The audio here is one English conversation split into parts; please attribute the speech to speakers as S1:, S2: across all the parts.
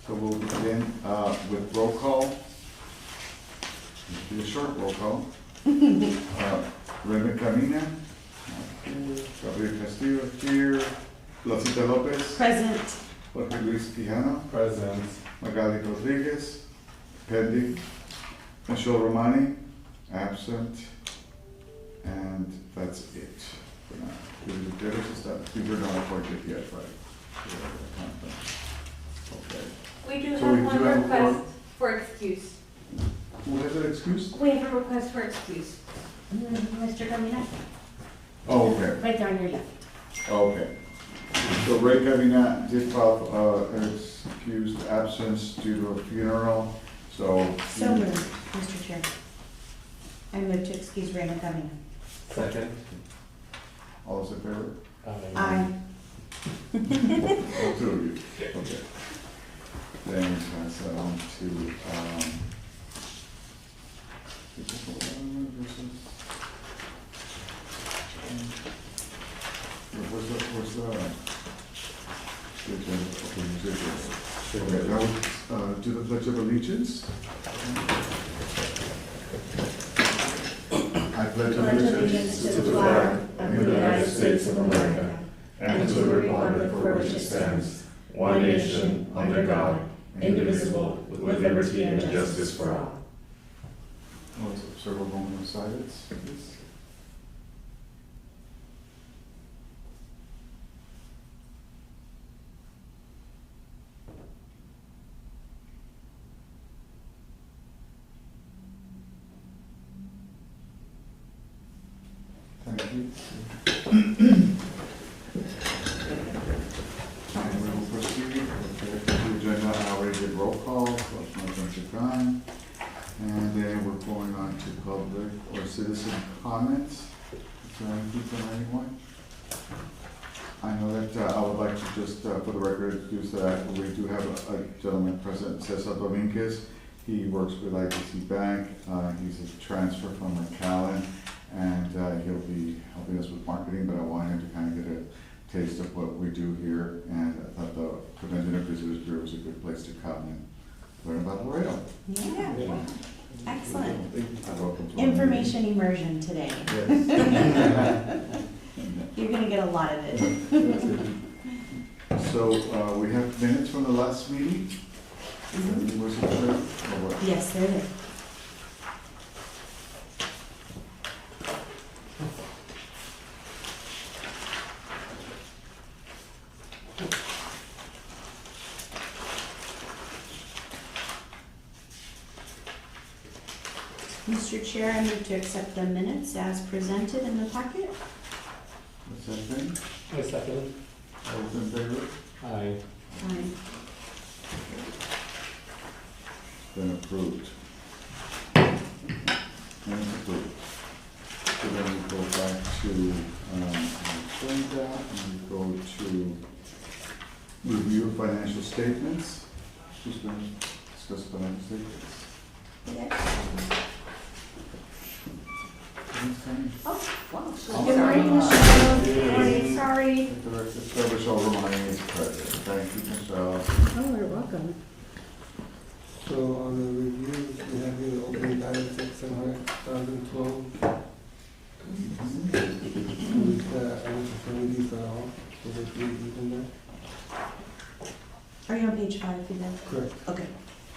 S1: So we'll begin with roll call. It'll be a short roll call. Raymond Camina, Gabriel Castillo here, Placita Lopez,
S2: Present.
S1: Jorge Luis Quijano,
S3: Present.
S1: Magali Rodriguez, pending, Michelle Romani, absent, and that's it for now. We were not appointed yet, right? Okay.
S4: We do
S1: So we
S4: have
S1: do
S4: one
S1: have
S4: request for excuse.
S1: Who has an excuse?
S4: We have a request for excuse.
S2: Mr. Camina,
S1: Oh, okay,
S2: right there on your left.
S1: okay. So Ray Camina did file an excused absence due to a funeral, so.
S2: So moved, Mr. Chair. I move to excuse Raymond Camina.
S3: Second.
S1: All those in favor?
S2: Aye.
S1: All two of you, okay. Then we pass that on to, where's the, okay, now we, do the Pledge of Allegiance. I pledge
S2: Allegiance to the flag of the United States of America and to the republic for which it stands, one nation, under God, indivisible, with liberty and justice for all.
S1: Let's observe a moment of silence, please. Thank you. And we will proceed with the agenda. I already did roll call, so it's gone. And then we're going on to public or citizen comments. Is there anything from anyone? I know that I would like to just, for the record, introduce that we do have a gentleman present, Cesar Dominguez. He works with IBC Bank. He's a transfer from McAllen, and he'll be helping us with marketing, but I want him to kind of get a taste of what we do here. And I thought the Prevention of Visitors Bureau was a good place to come and learn about Laredo.
S2: Yeah, excellent.
S1: Welcome to our
S2: Information immersion today.
S1: meeting.
S2: You're gonna get a lot of it.
S1: So, we have minutes from the last meeting. Everything was approved, or what?
S2: Yes, there it is. Mr. Chair, I move to accept the minutes as presented in the packet.
S1: What's that thing?
S3: I second.
S1: All those in favor?
S3: Aye.
S2: Aye.
S1: Been approved. And it's approved. So then we go back to, agenda, and we go to review of financial statements. Who's going to discuss financial statements? Who's coming?
S2: Oh, wow.
S1: Oh,
S2: Good morning,
S1: sorry.
S2: Michelle. Good morning, sorry.
S1: Director Michelle Romani is present. Thank you, Michelle.
S2: Oh, you're welcome.
S5: So on the reviews, we have here the opening balance at $700,012. With unconformities at all, so there's three even there.
S2: Are you on page 5, you there?
S5: Correct.
S2: Okay,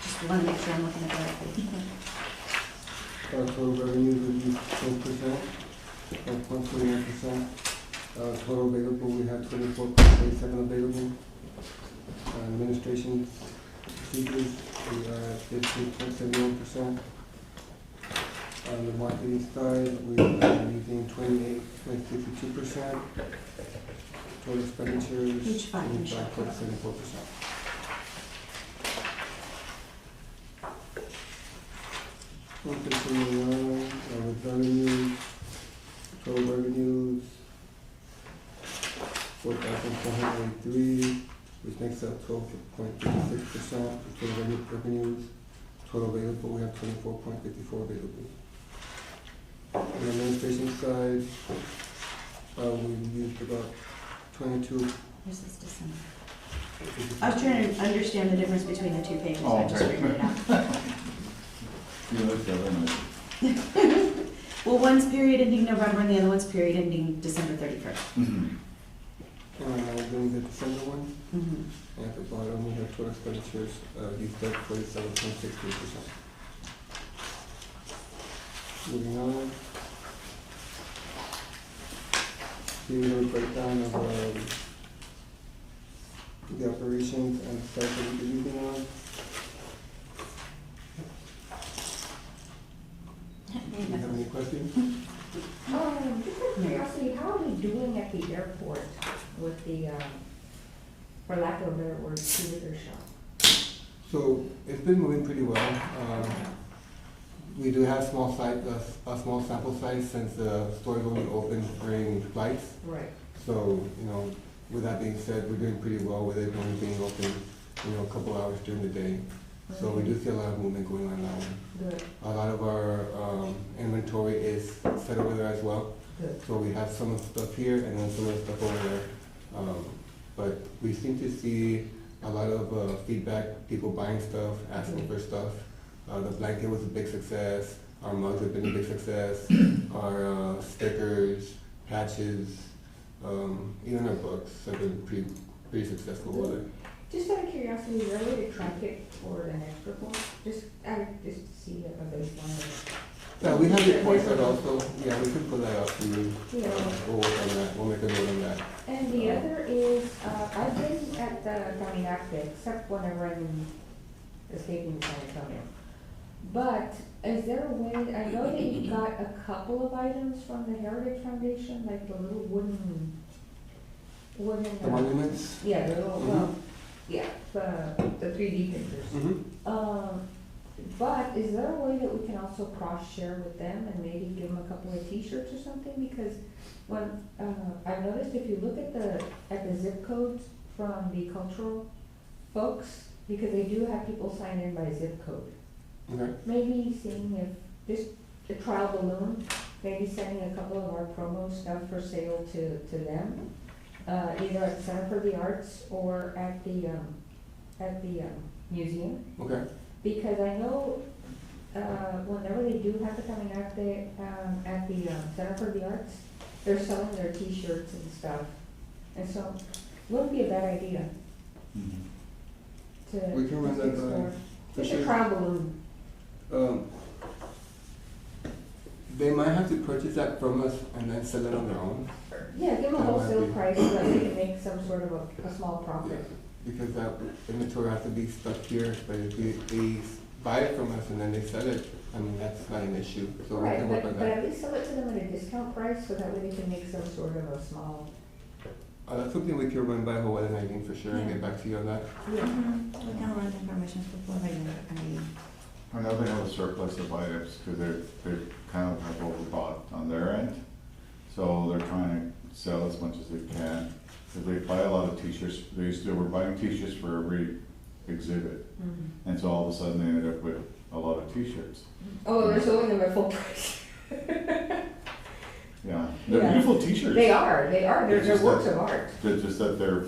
S2: just want to make sure I'm looking at the right page.
S5: Total revenues reduced 12%, at 129%. Total available, we have 24.87 available. Administration procedures, we are at 15.71%. On the marketing side, we are using 28.52%. Total expenditures,
S2: Page 5, Michelle.
S5: 25.74%. We'll continue on with revenues, total revenues, 4,483, which makes up 12.56% of total revenues. Total available, we have 24.54 available. On the administration side, we used about 22,
S2: This is December.
S3: I was trying to understand the difference between the two pages,
S1: Oh,
S3: I just
S1: okay.
S3: figured it out.
S1: You look the other night.
S3: Well, one's period ending November and the other one's period ending December 31st.
S1: Mhm.
S5: Doing the December one,
S3: Mm-hmm.
S5: and at the bottom, we have total expenditures, used up 47.63%. Moving on. Here we have a breakdown of, the operations and stuff that we've been using on. Do you have any questions?
S6: Just out of curiosity, how are we doing at the airport with the, for lack of a better word, theater shop?
S5: So it's been moving pretty well. We do have small sample size since the store's only open during flights.
S6: Right.
S5: So, with that being said, we're doing pretty well with it only being open, a couple hours during the day. So we do see a lot of movement going on now.
S6: Good,
S5: A lot of our inventory is set over there as well.
S6: good.
S5: So we have some of the stuff here and then some of the stuff over there. But we seem to see a lot of feedback, people buying stuff, asking for stuff. The blanket was a big success. Our mugs have been a big success. Our stickers, patches, even our books have been pretty successful with it.
S6: Just out of curiosity, is there a way to track it for the next report? Just to see a baseline.
S5: Yeah, we have reports that also, yeah, we can pull that up for you.
S6: Yeah.
S5: We'll work on that, we'll make a note on that.
S6: And the other is, I've been at the Caminarte, except whenever I'm escaping San Antonio. But is there a way, I know that you got a couple of items from the Heritage Foundation, like the little wooden.
S5: The monuments?
S6: Yeah, the little, well, yeah, the 3D pictures.
S5: Mm-hmm.
S6: But is there a way that we can also cross-share with them and maybe give them a couple of T-shirts or something? Because when, I've noticed if you look at the zip codes from the cultural folks, because they do have people sign in by zip code.
S5: Okay.
S6: Maybe seeing if, just a trial balloon, maybe sending a couple of our promo stuff for sale to them, either at the Center for the Arts or at the museum.
S5: Okay.
S6: Because I know, whenever they do have to come in at the Center for the Arts, they're selling their T-shirts and stuff. And so, wouldn't be a bad idea
S1: Mhm.
S6: to
S5: We can run that by-
S6: explore.
S5: for
S6: Just
S5: sure.
S6: a trial balloon.
S5: They might have to purchase that from us and then sell it on their own.
S6: Yeah, give them a
S5: That might
S6: wholesale
S5: be-
S6: price so that they can make some sort of a small profit.
S5: Because that inventory has to be stuck here, but if they buy it from us and then they sell it, I mean, that's not an issue, so we
S6: Right,
S5: can work on
S6: but
S5: that.
S6: at least sell it to them at a discount price so that way they can make some sort of a small.
S5: That's something we can run by Hawaii and Eileen for sure and get back to you on that.
S6: Yeah.
S3: We can run information before
S1: I know they have a surplus of items because they kind of have overbought on their end. So they're trying to sell as much as they can. If they buy a lot of T-shirts, they were buying T-shirts for every exhibit. And so all of a sudden they ended up with a lot of T-shirts.
S6: Oh, they're selling them at full price.
S1: Yeah, they're
S6: Yeah.
S1: beautiful T-shirts.
S6: They are,
S1: It's
S6: they're
S1: just
S6: works
S1: that-
S6: of art.
S1: It's just that they're,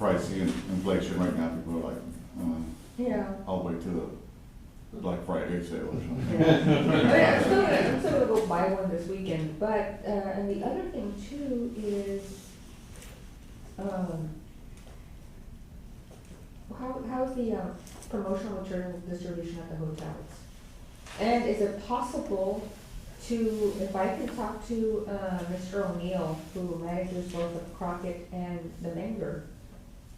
S1: pricey and inflation right now. People are like,
S6: Yeah.
S1: I'll wait till the Black Friday sale or something.
S6: Yeah, I'm still gonna go buy one this weekend, but, and the other thing too is, how's the, promotional material distribution at the hotels? And is it possible to, if I could talk to, Mr. O'Neill, who manages both the Crockett and the Menger?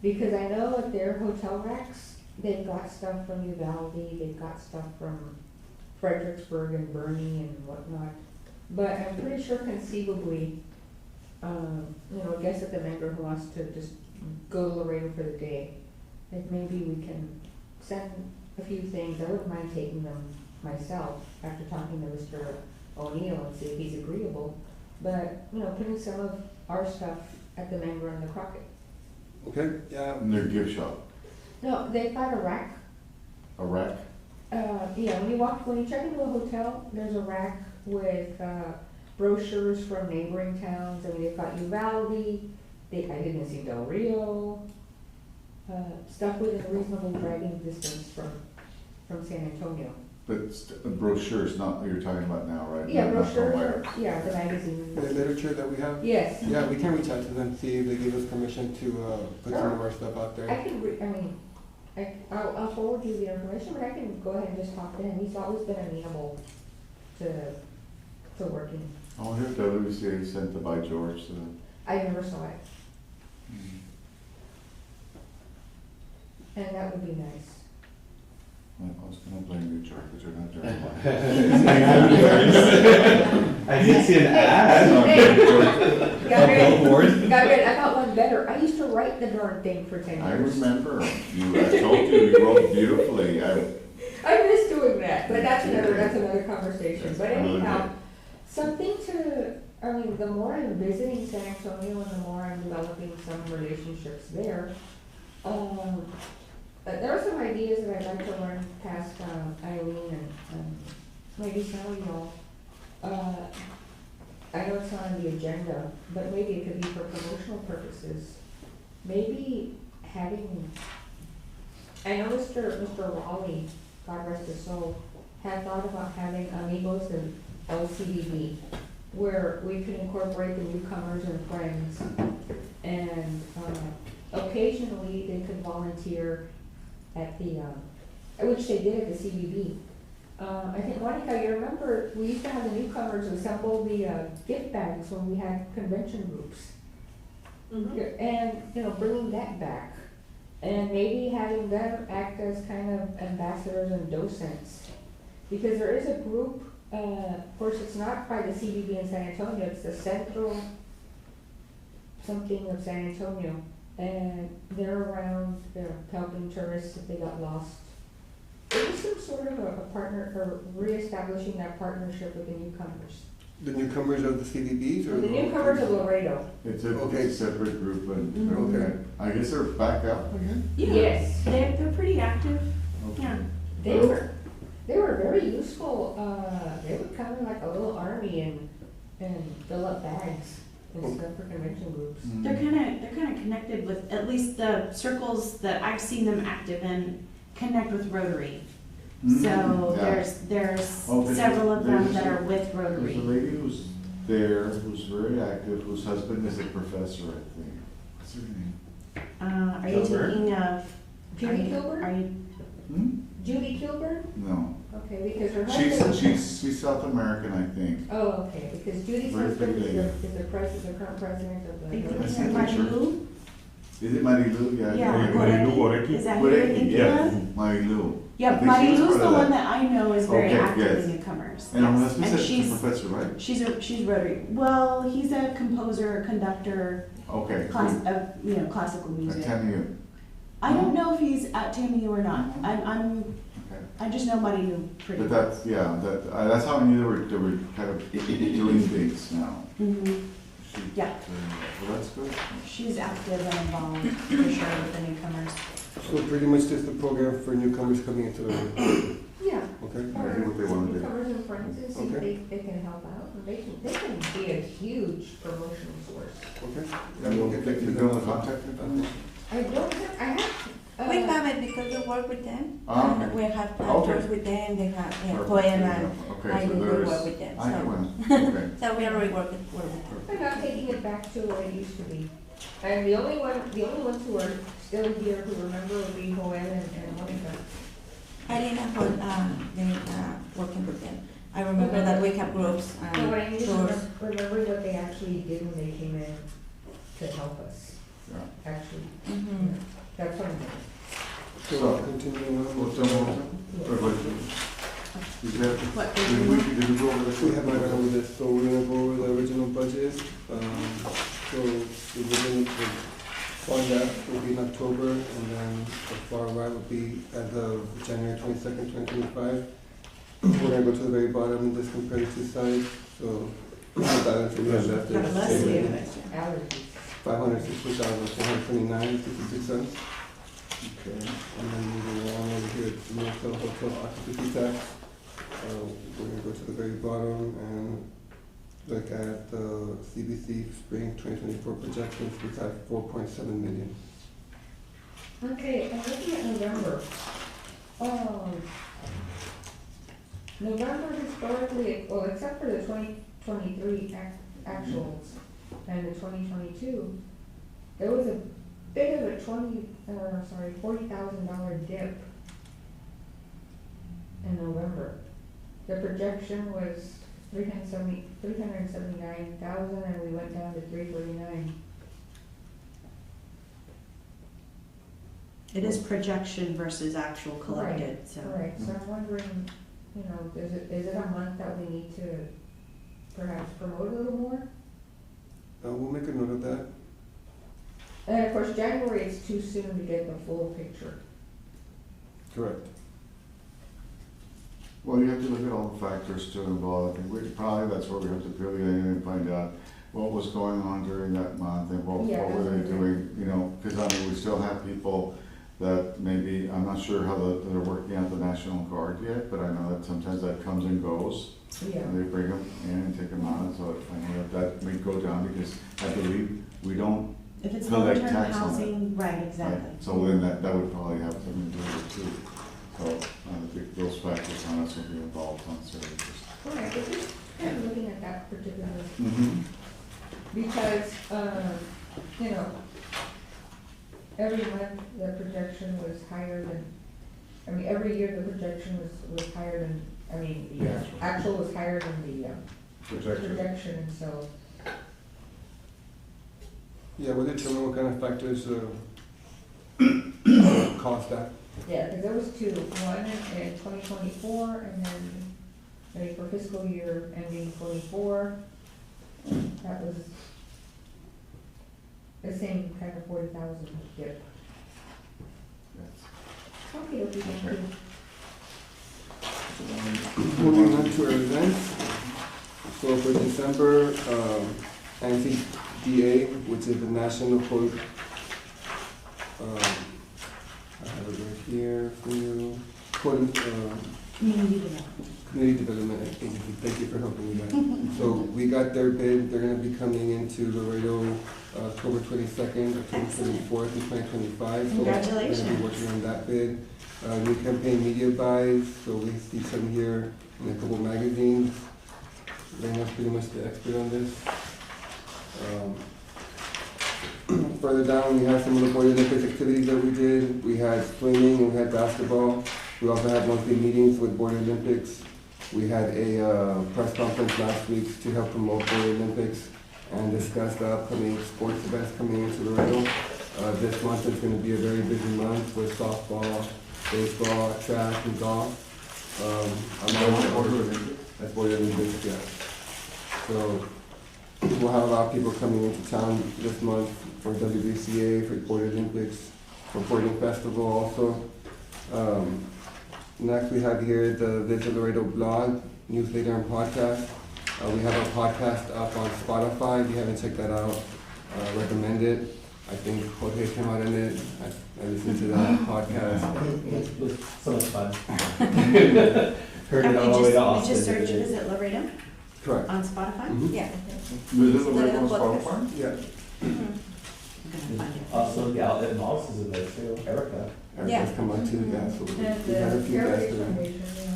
S6: Because I know at their hotel racks, they've got stuff from Uvalde, they've got stuff from Fredericksburg and Bernie and whatnot. But I'm pretty sure conceivably, I guess at the Menger who wants to just go to Laredo for the day, if maybe we can send a few things. I wouldn't mind taking them myself after talking to Mr. O'Neill and see if he's agreeable. But, putting some of our stuff at the Menger and the Crockett.
S5: Okay, yeah.
S1: And their gift shop,
S6: No, they've got a rack.
S1: a rack.
S6: Yeah, when you check into a hotel, there's a rack with brochures from neighboring towns. I mean, they've got Uvalde, I didn't see Del Rio, stuff within reasonable driving distance from San Antonio.
S1: But brochures, not, you're talking about now, right?
S6: Yeah,
S1: Not
S6: brochures,
S1: letters.
S6: yeah, the magazine.
S5: The literature that we have,
S6: Yes.
S5: yeah, we can reach out to them, see if they give us permission to, put some of our stuff out
S6: I
S5: there.
S6: can, I'll forward you the information, but I can go ahead and just talk to him. He's always been amenable to working.
S1: Oh, here's the WCA sent to by George, so.
S6: I never saw it, and that would be nice.
S1: I was gonna blame you, George, but you're not doing
S2: I did see an ad.
S6: Hey, Gabriel,
S2: Billboard.
S6: Gabriel, I got one better. I used to write the darn thing for 10
S1: I
S6: years.
S1: remember, I told you wrote beautifully,
S6: I miss doing that, but that's another conversation. But anyhow, something the more I'm visiting San Antonio and the more I'm developing some relationships there, there are some ideas that I'd like to learn past Eileen and maybe some of y'all. I know it's not on the agenda, but maybe it could be for promotional purposes. Maybe having, I know Mr. Raleigh, God rest his soul, had thought about having amigos and LCDB, where we could incorporate the newcomers and friends, and occasionally they could volunteer at the, which they did at the CBB. I think, Monica, you remember, we used to have the newcomers assemble the gift bags when we had convention groups. And, bringing that back. And maybe having them act as kind of ambassadors and docents. Because there is a group, of course, it's not by the CBB in San Antonio, it's the Central something of San Antonio. And they're around, they're helping tourists if they got lost. It was some sort of a partner, or reestablishing that partnership with the newcomers.
S5: The newcomers of the CDBs or?
S6: The newcomers of Laredo.
S1: it's
S5: Okay.
S1: a separate group and,
S3: Mhm.
S1: okay, I guess they're back up again?
S3: Yeah.
S6: Yes.
S3: They're pretty active,
S1: Okay.
S3: yeah.
S6: They were very useful. They would come in like a little army and fill up bags and stuff for convention groups.
S1: Mm.
S3: They're kind of connected with, at least the circles that I've seen them active in, connect with Rotary.
S1: Mm,
S3: So
S1: yeah.
S3: there's
S1: Oh, there's-
S3: several of them
S1: there's
S3: that
S1: a-
S3: are with
S1: There's a
S3: Rotary.
S1: lady who's there, who's very active, whose husband is a professor, I think. What's her name?
S3: Are you
S2: Kilburn?
S3: thinking of?
S6: Judy Kilburn?
S3: Are you,
S1: Hmm?
S6: Judy Kilburn?
S1: No.
S6: Okay, because her husband.
S1: She's South American, I think.
S6: Oh, okay, because Judy's
S1: Very
S6: husband
S1: big
S6: is
S1: lady.
S6: the current president of
S3: are you
S6: the.
S3: thinking
S1: see
S3: of
S1: a picture.
S3: Marilu?
S1: Is it Marilu? Yeah.
S3: Yeah,
S2: Marilu
S3: Goretti.
S2: Goretti?
S3: Is that who you're
S1: Goretti,
S3: thinking
S2: yeah.
S3: of?
S1: Marilu.
S3: Yeah,
S1: I think she was
S3: Marilu's
S1: part
S3: the
S1: of
S3: one
S1: that.
S3: that I know is very
S1: Okay,
S3: active
S1: yes.
S3: in newcomers.
S1: And her
S3: Yes.
S1: husband
S3: And
S1: said she's a
S3: she's,
S1: professor, right?
S3: she's Rotary. Well, he's a composer, conductor,
S1: Okay.
S3: classical music.
S1: TAMU.
S3: I don't know if he's at TAMU or not.
S1: Okay.
S3: I just know Marilu pretty
S1: But
S3: well.
S1: that's how I knew they were kind of doing things now.
S3: Mhm. Yeah.
S1: Well, that's good.
S3: She's active and involved for sure with the newcomers.
S5: So pretty much just a program for newcomers coming into the,
S6: Yeah.
S5: okay?
S1: I see what they wanna do.
S6: Newcomers and friends, and see if
S5: Okay.
S6: they can help out, and they can be a huge promotional source.
S5: Okay.
S1: Yeah, we'll get you down the contact information.
S6: I don't have, I have.
S7: We have it because we work with them.
S1: Ah,
S7: And we have
S1: Okay.
S7: talks with them, they have
S1: Perfect.
S7: poem and
S1: Okay,
S7: I
S1: so
S7: do we
S1: there's.
S7: work with them.
S1: I
S7: So,
S1: will, okay.
S7: so we already work with them.
S6: I'm not taking it back to what it used to be. And the only ones who are still here who remember would be Joel and Monica.
S7: Eileen and Paul, they working with them. I remember that we have groups
S6: So what I
S7: and
S6: need is
S7: tours.
S6: remember what they actually did when they came in to help us,
S1: Yeah.
S6: actually.
S7: Mhm.
S6: That's what I'm doing.
S5: So continuing on.
S1: What's the motion? Or what? Is that,
S3: What,
S1: did we go over this?
S5: We have not gone over this, so we're gonna go over the original budget. So the beginning, the fund that will be in October, and then the far right will be as of January 22nd, 2025. We're gonna go to the very bottom and just compare the two sides, so the balance will be invested.
S3: Have less database, yeah.
S6: Allergies.
S5: 516,429.56 cents.
S1: Okay.
S5: And then moving on over here, to motel hotel occupancy tax. We're gonna go to the very bottom and look at the CBC spring 2024 projections, which have 4.7 million.
S6: Okay, I'm looking at November. November historically, well, except for the 2023 actuals and the 2022, there was a bit of a $40,000 dip in November. The projection was 379,000 and we went down to 349.
S3: It is projection versus actual collected, so.
S6: Right, so I'm wondering, you know, is it a month that we need to perhaps promote a little more?
S5: We'll make a note of that.
S6: And of course, January, it's too soon to get the full picture.
S5: Correct.
S1: Well, you have to look at all the factors to involve, and probably that's where we have to peel the onion and find out what was going on during that month and what
S6: Yeah,
S1: were they
S6: that's right.
S1: doing, you know, because I mean, we still have people that maybe, I'm not sure how they're working out the National Guard yet, but I know that sometimes that comes and goes.
S6: Yeah.
S1: And they bring them in and take them out, so I know that may go down because I believe we don't.
S3: If it's
S1: Collect
S3: long-term
S1: tax on it.
S3: housing, right, exactly.
S1: Right, so then that would probably have something to do with it too. So I think those factors on us will be involved on services.
S6: All right, but just kind of looking at that particular,
S1: Mm-hmm.
S6: because, you know, every month the projection was higher than, I mean, every year the projection was higher than, I mean, the actual was higher than the projection, and so,
S5: Yeah, we'll determine what kind of factors cause that.
S6: yeah, because there was two, one in 2024, and then maybe for fiscal year ending 24, that was the same kind of 40,000 dip. Okay, okay, thank you.
S5: Moving on to our events. So for December, NCDA, which is the National Code, I have it right here for you. Code,
S3: Community development.
S5: Community Development Agency, thank you for helping me guys. So we got their bid, they're gonna be coming into Laredo October 22nd, October 24th in 2025. So we're gonna
S3: Congratulations.
S5: be working on that bid. New campaign media buys, so we see some here in a couple magazines. Reina's pretty much the expert on this. Further down, we have some of the Board Olympics activities that we did. We had swimming and we had basketball. We also had monthly meetings with Board Olympics. We had a press conference last week to help promote Board Olympics and discuss the upcoming sports events coming into Laredo. This month is going to be a very busy month with softball, baseball, track, and golf. That's Board Olympics, yeah. So we'll have a lot of people coming into town this month for WBCA, for Board Olympics, for Boarding Festival also. Next, we have here the Visit Laredo blog, newsletter, and podcast. We have a podcast up on Spotify. If you haven't checked that out, recommend it. I think Jorge came out in it. I listened to that podcast.
S2: It was so much fun. Heard it all the way to
S3: We
S2: Austin.
S3: just searched Visit Laredo
S5: Correct.
S3: on Spotify.
S5: Mhm.
S7: Yeah.
S1: Visit the Red Rose Power Farm?
S5: Yeah.
S3: I'm gonna find it.
S2: Also, the outlet Moss is in there too, Erica.
S5: Everything's come out too, yeah. So
S6: And
S5: we had a
S6: the
S5: few guys
S6: Heritage
S5: doing it.
S6: Foundation,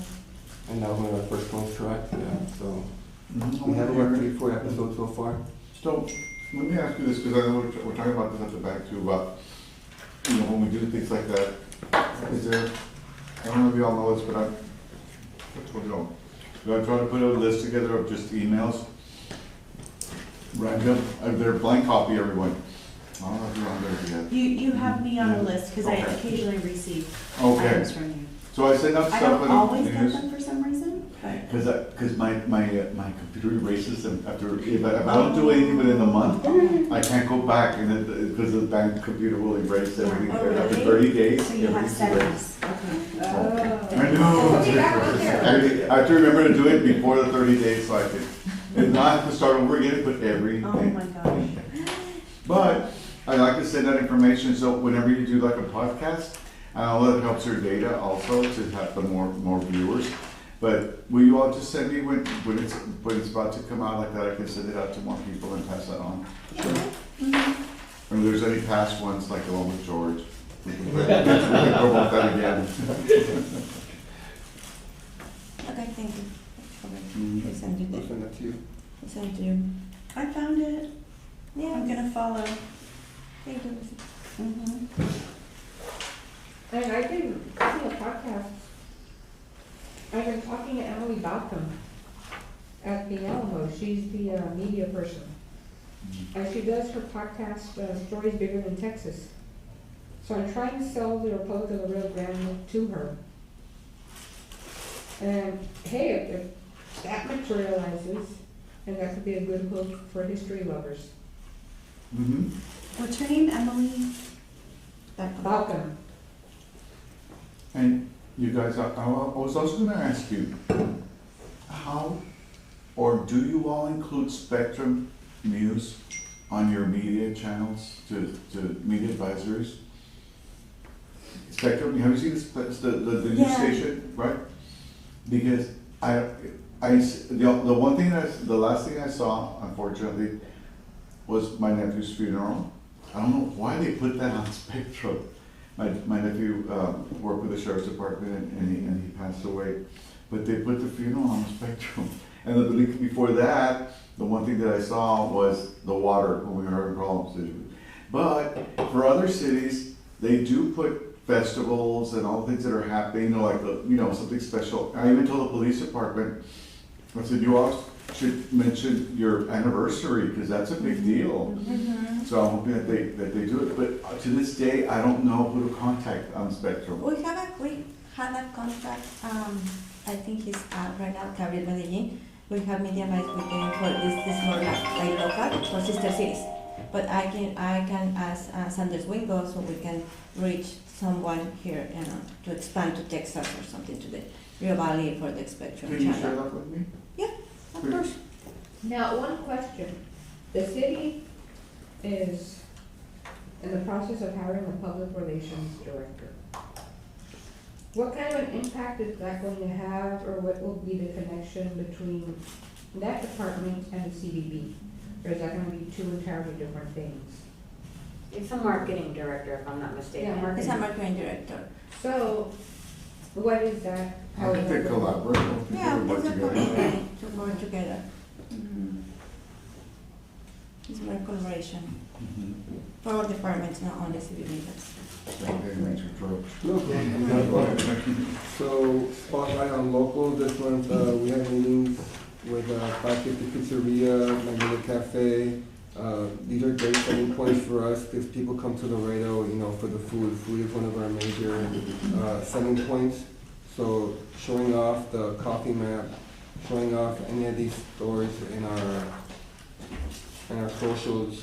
S5: And that was one of our first ones, correct? Yeah. So
S1: Mm-hmm.
S5: we have about 34 episodes so far.
S1: So, let me ask you this, because I know we're talking about this at the back too, about, you know, when we do things like that, is there, I don't know if you all know this, but I try to put a list together of just emails. Random, they're blank copy, everyone. I don't know if you're on there yet.
S3: You have me on a list, because I
S1: Okay.
S3: occasionally receive
S1: Okay,
S3: items from you.
S1: so I send out
S3: I
S1: stuff.
S3: don't
S1: and
S3: always get
S1: news.
S3: them for some reason, but.
S1: Because my computer erases them after, if I don't do anything within a month, I can't go back, and then, because the bank computer will erase everything
S3: Oh,
S1: after
S3: really?
S1: 30 days.
S3: So you have
S1: everything's erased.
S3: settings, okay.
S6: Oh.
S1: I know.
S6: Okay, back on there.
S1: I have to remember to do it before the 30 days, so I can, and not have to start over again, put everything.
S3: Oh my gosh.
S1: But I like to send that information, so whenever you do like a podcast, I know that helps your data also to have the more viewers. But will you all just send me when it's about to come out like that, I can send it out to more people and pass that on?
S3: Mm-hmm.
S1: And if there's any past ones, like the one with George, Go about that again.
S7: Okay, thank you.
S1: Mm.
S7: I'll send you
S5: I'll
S7: the,
S5: send that to you.
S7: I'll send to you.
S3: I found it.
S7: Yeah,
S3: I'm gonna follow.
S7: thank you.
S3: Mhm.
S6: And I did, speaking of podcasts, I've been talking to Emily Balcom at the Alamo. She's the media person. And she does her podcast, Stories Bigger Than Texas. So I'm trying to sell the Republic of the Rio Grande to her. And hey, if that materializes, and that could be a good hook for history lovers.
S1: Mm-hmm.
S3: What's her name? Emily?
S6: Balcom.
S1: And you guys, I was also gonna ask you, how, or do you all include Spectrum News on your media channels to media advisories? Spectrum, have you seen the news
S7: Yeah.
S1: station, right? Because the one thing the last thing I saw, unfortunately, was my nephew's funeral. I don't know why they put that on Spectrum. My nephew worked with the sheriff's department and he passed away, but they put the funeral on Spectrum. And the week before that, the one thing that I saw was the water when we were having problems. But for other cities, they do put festivals and all the things that are happening, like something special. I even told the police department, I said, you all should mention your anniversary because that's a big deal.
S7: Mm-hmm.
S1: So I'm hoping that they do it. But to this day, I don't know who to contact on Spectrum.
S7: We had a contact, I think he's right now, Gabriel Medellin. We have media rights with him for this more like local for sister cities. But I can ask Sanders Wingo so we can reach someone here to expand to Texas or something to the Rio Valley for the Spectrum
S1: Can you share
S7: channel.
S1: that with me?
S7: Of course.
S6: Now, one question. The city is in the process of hiring a public relations director. What kind of an impact is that going to have, or what will be the connection between that department and the CBB? Or is that gonna be two entirely different things?
S4: It's a marketing director, if I'm not mistaken.
S6: Yeah, marketing.
S7: He's a marketing director.
S6: So, what is that?
S1: How did they collaborate? I don't think they
S7: Yeah,
S1: would work
S7: it's a
S1: together.
S7: collaboration, to work together. It's more collaboration
S1: Mhm.
S7: for all departments, not only CBB.
S1: Okay, Mr. George.
S5: No problem. So spotlight on local, this month, we had meetings with 550 Pizzeria, Magnolia Cafe. These are great selling points for us because people come to Laredo, for the food. Food is one of our major selling points. So showing off the coffee map, showing off any of these stores in our socials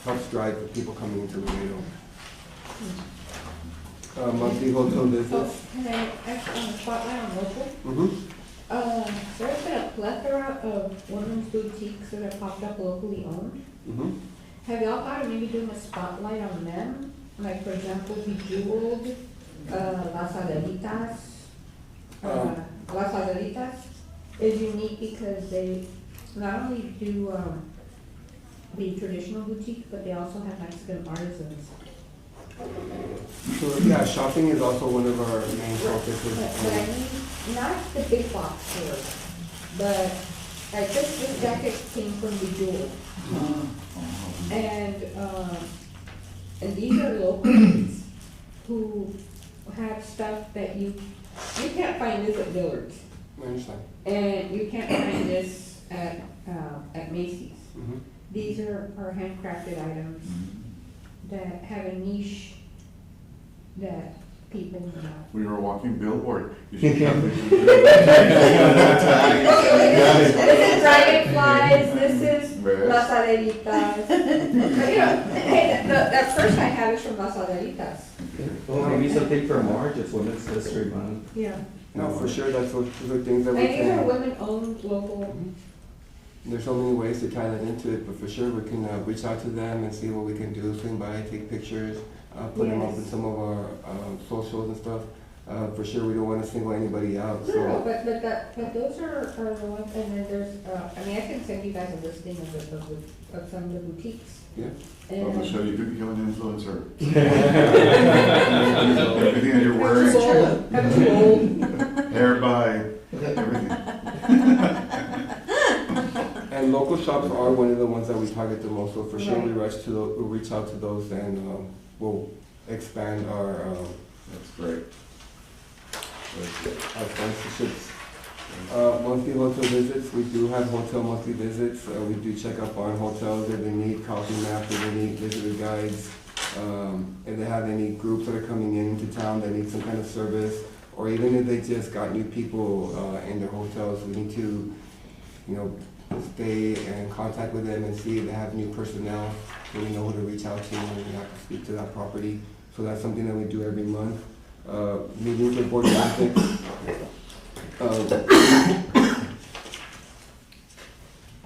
S5: helps drive the people coming into Laredo. Monthly hotel visits.
S6: Oh, can I ask on the spotlight on local?
S5: Mm-hmm.
S6: There's been a plethora of women's boutiques that have popped up locally owned.
S5: Mm-hmm.
S6: Have y'all thought of maybe doing a spotlight on them? Like, for example, Bejeweled, Las Adelitas. Las Adelitas is unique because they not only do the traditional boutique, but they also have Mexican artisans.
S5: So yeah, shopping is also one of our main
S6: But I
S5: focuses.
S6: mean, not the big box stores, but like this jacket came from Bejeweled. And these are locals who have stuff that you can't find this at Dillard's.
S5: I understand.
S6: And you can't find this at Macy's.
S5: Mm-hmm.
S6: These are handcrafted items that have a niche that people know.
S1: We were walking billboard. You should have
S6: This is dragonflies, this is Las Adelitas. Hey, that purse I have is from Las Adelitas.
S8: Well, maybe something for March, it's Women's History Month.
S6: Yeah.
S5: No, for sure, those are things that
S6: And
S5: we
S6: these are
S5: can.
S6: women-owned local.
S5: There's so many ways to tie that into it, but for sure we can reach out to them and see what we can do, swing by, take pictures, put them up in
S6: Yes.
S5: some of our socials and stuff. For sure, we don't wanna single anybody out,
S6: No,
S5: so.
S6: but those are the ones, and then there's, I mean, I can send you guys a listing of some of the boutiques.
S5: Yeah.
S1: Well,
S6: And
S1: Michelle, you could become an influencer. Everything that you're
S6: I'm
S1: wearing,
S6: too old, I'm too old.
S1: hair by, everything.
S5: And local shops are one of the ones that we target the most, so for sure we
S6: Right.
S5: we'll reach out to those and, we'll expand our
S1: That's great.
S5: our sponsorships. Monthly hotel visits, we do have hotel monthly visits. We do check up on hotels if they need coffee maps, if they need visitor guides. If they have any groups that are coming into town that need some kind of service, or even if they just got new people in their hotels, we need to, you know, stay in contact with them and see if they have new personnel, so we know who to reach out to when we have to speak to that property. So that's something that we do every month. Meetings with Board of Ethics.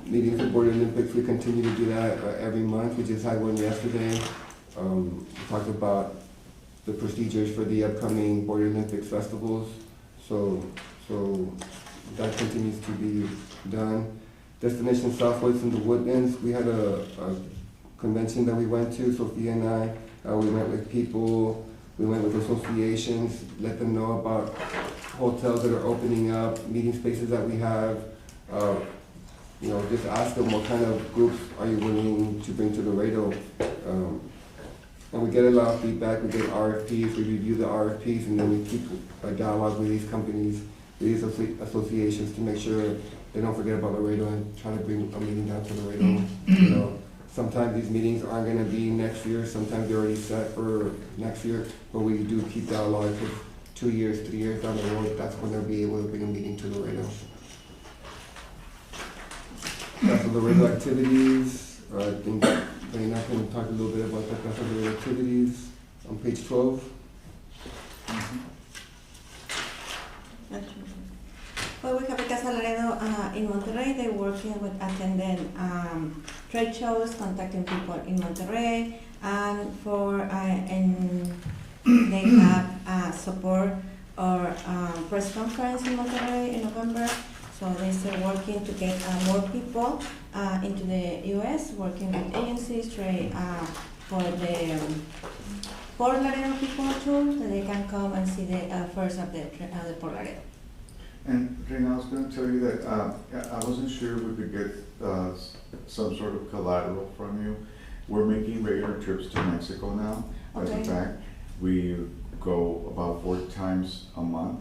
S5: Meetings with Board of Olympics, we continue to do that every month. We just had one yesterday. We talked about the procedures for the upcoming Board of Olympics festivals. So that continues to be done. Destination Southwest in the Woodlands, we had a convention that we went to, Sophia and I. We went with people, we went with associations, let them know about hotels that are opening up, meeting spaces that we have. You know, just ask them what kind of groups are you willing to bring to Laredo. And we get a lot of feedback, we get RFPs, we review the RFPs, and then we keep a dialogue with these companies, with these associations to make sure they don't forget about Laredo and try to bring a meeting down to Laredo. You know, sometimes these meetings aren't gonna be next year, sometimes they're already set for next year, but we do keep dialogue for 2 years, 3 years down the road, that's when they'll be able to bring a meeting to Laredo. That's the Laredo activities. I think Dana can talk a little bit about that. That's the Laredo activities on page 12.
S7: Well, we have a Casa Laredo in Monterrey. They're working with attending trade shows, contacting people in Monterrey, and they have support or press conference in Monterrey in November. So they start working to get more people into the U.S., working with agencies, trade for the Port Laredo people too, that they can come and see the first of the Port Laredo.
S1: And Jane, I was gonna tell you that, I wasn't sure we could get, some sort of collateral from you. We're making regular trips to Mexico now. As a
S7: Okay.
S1: fact, we go about 4 times a month,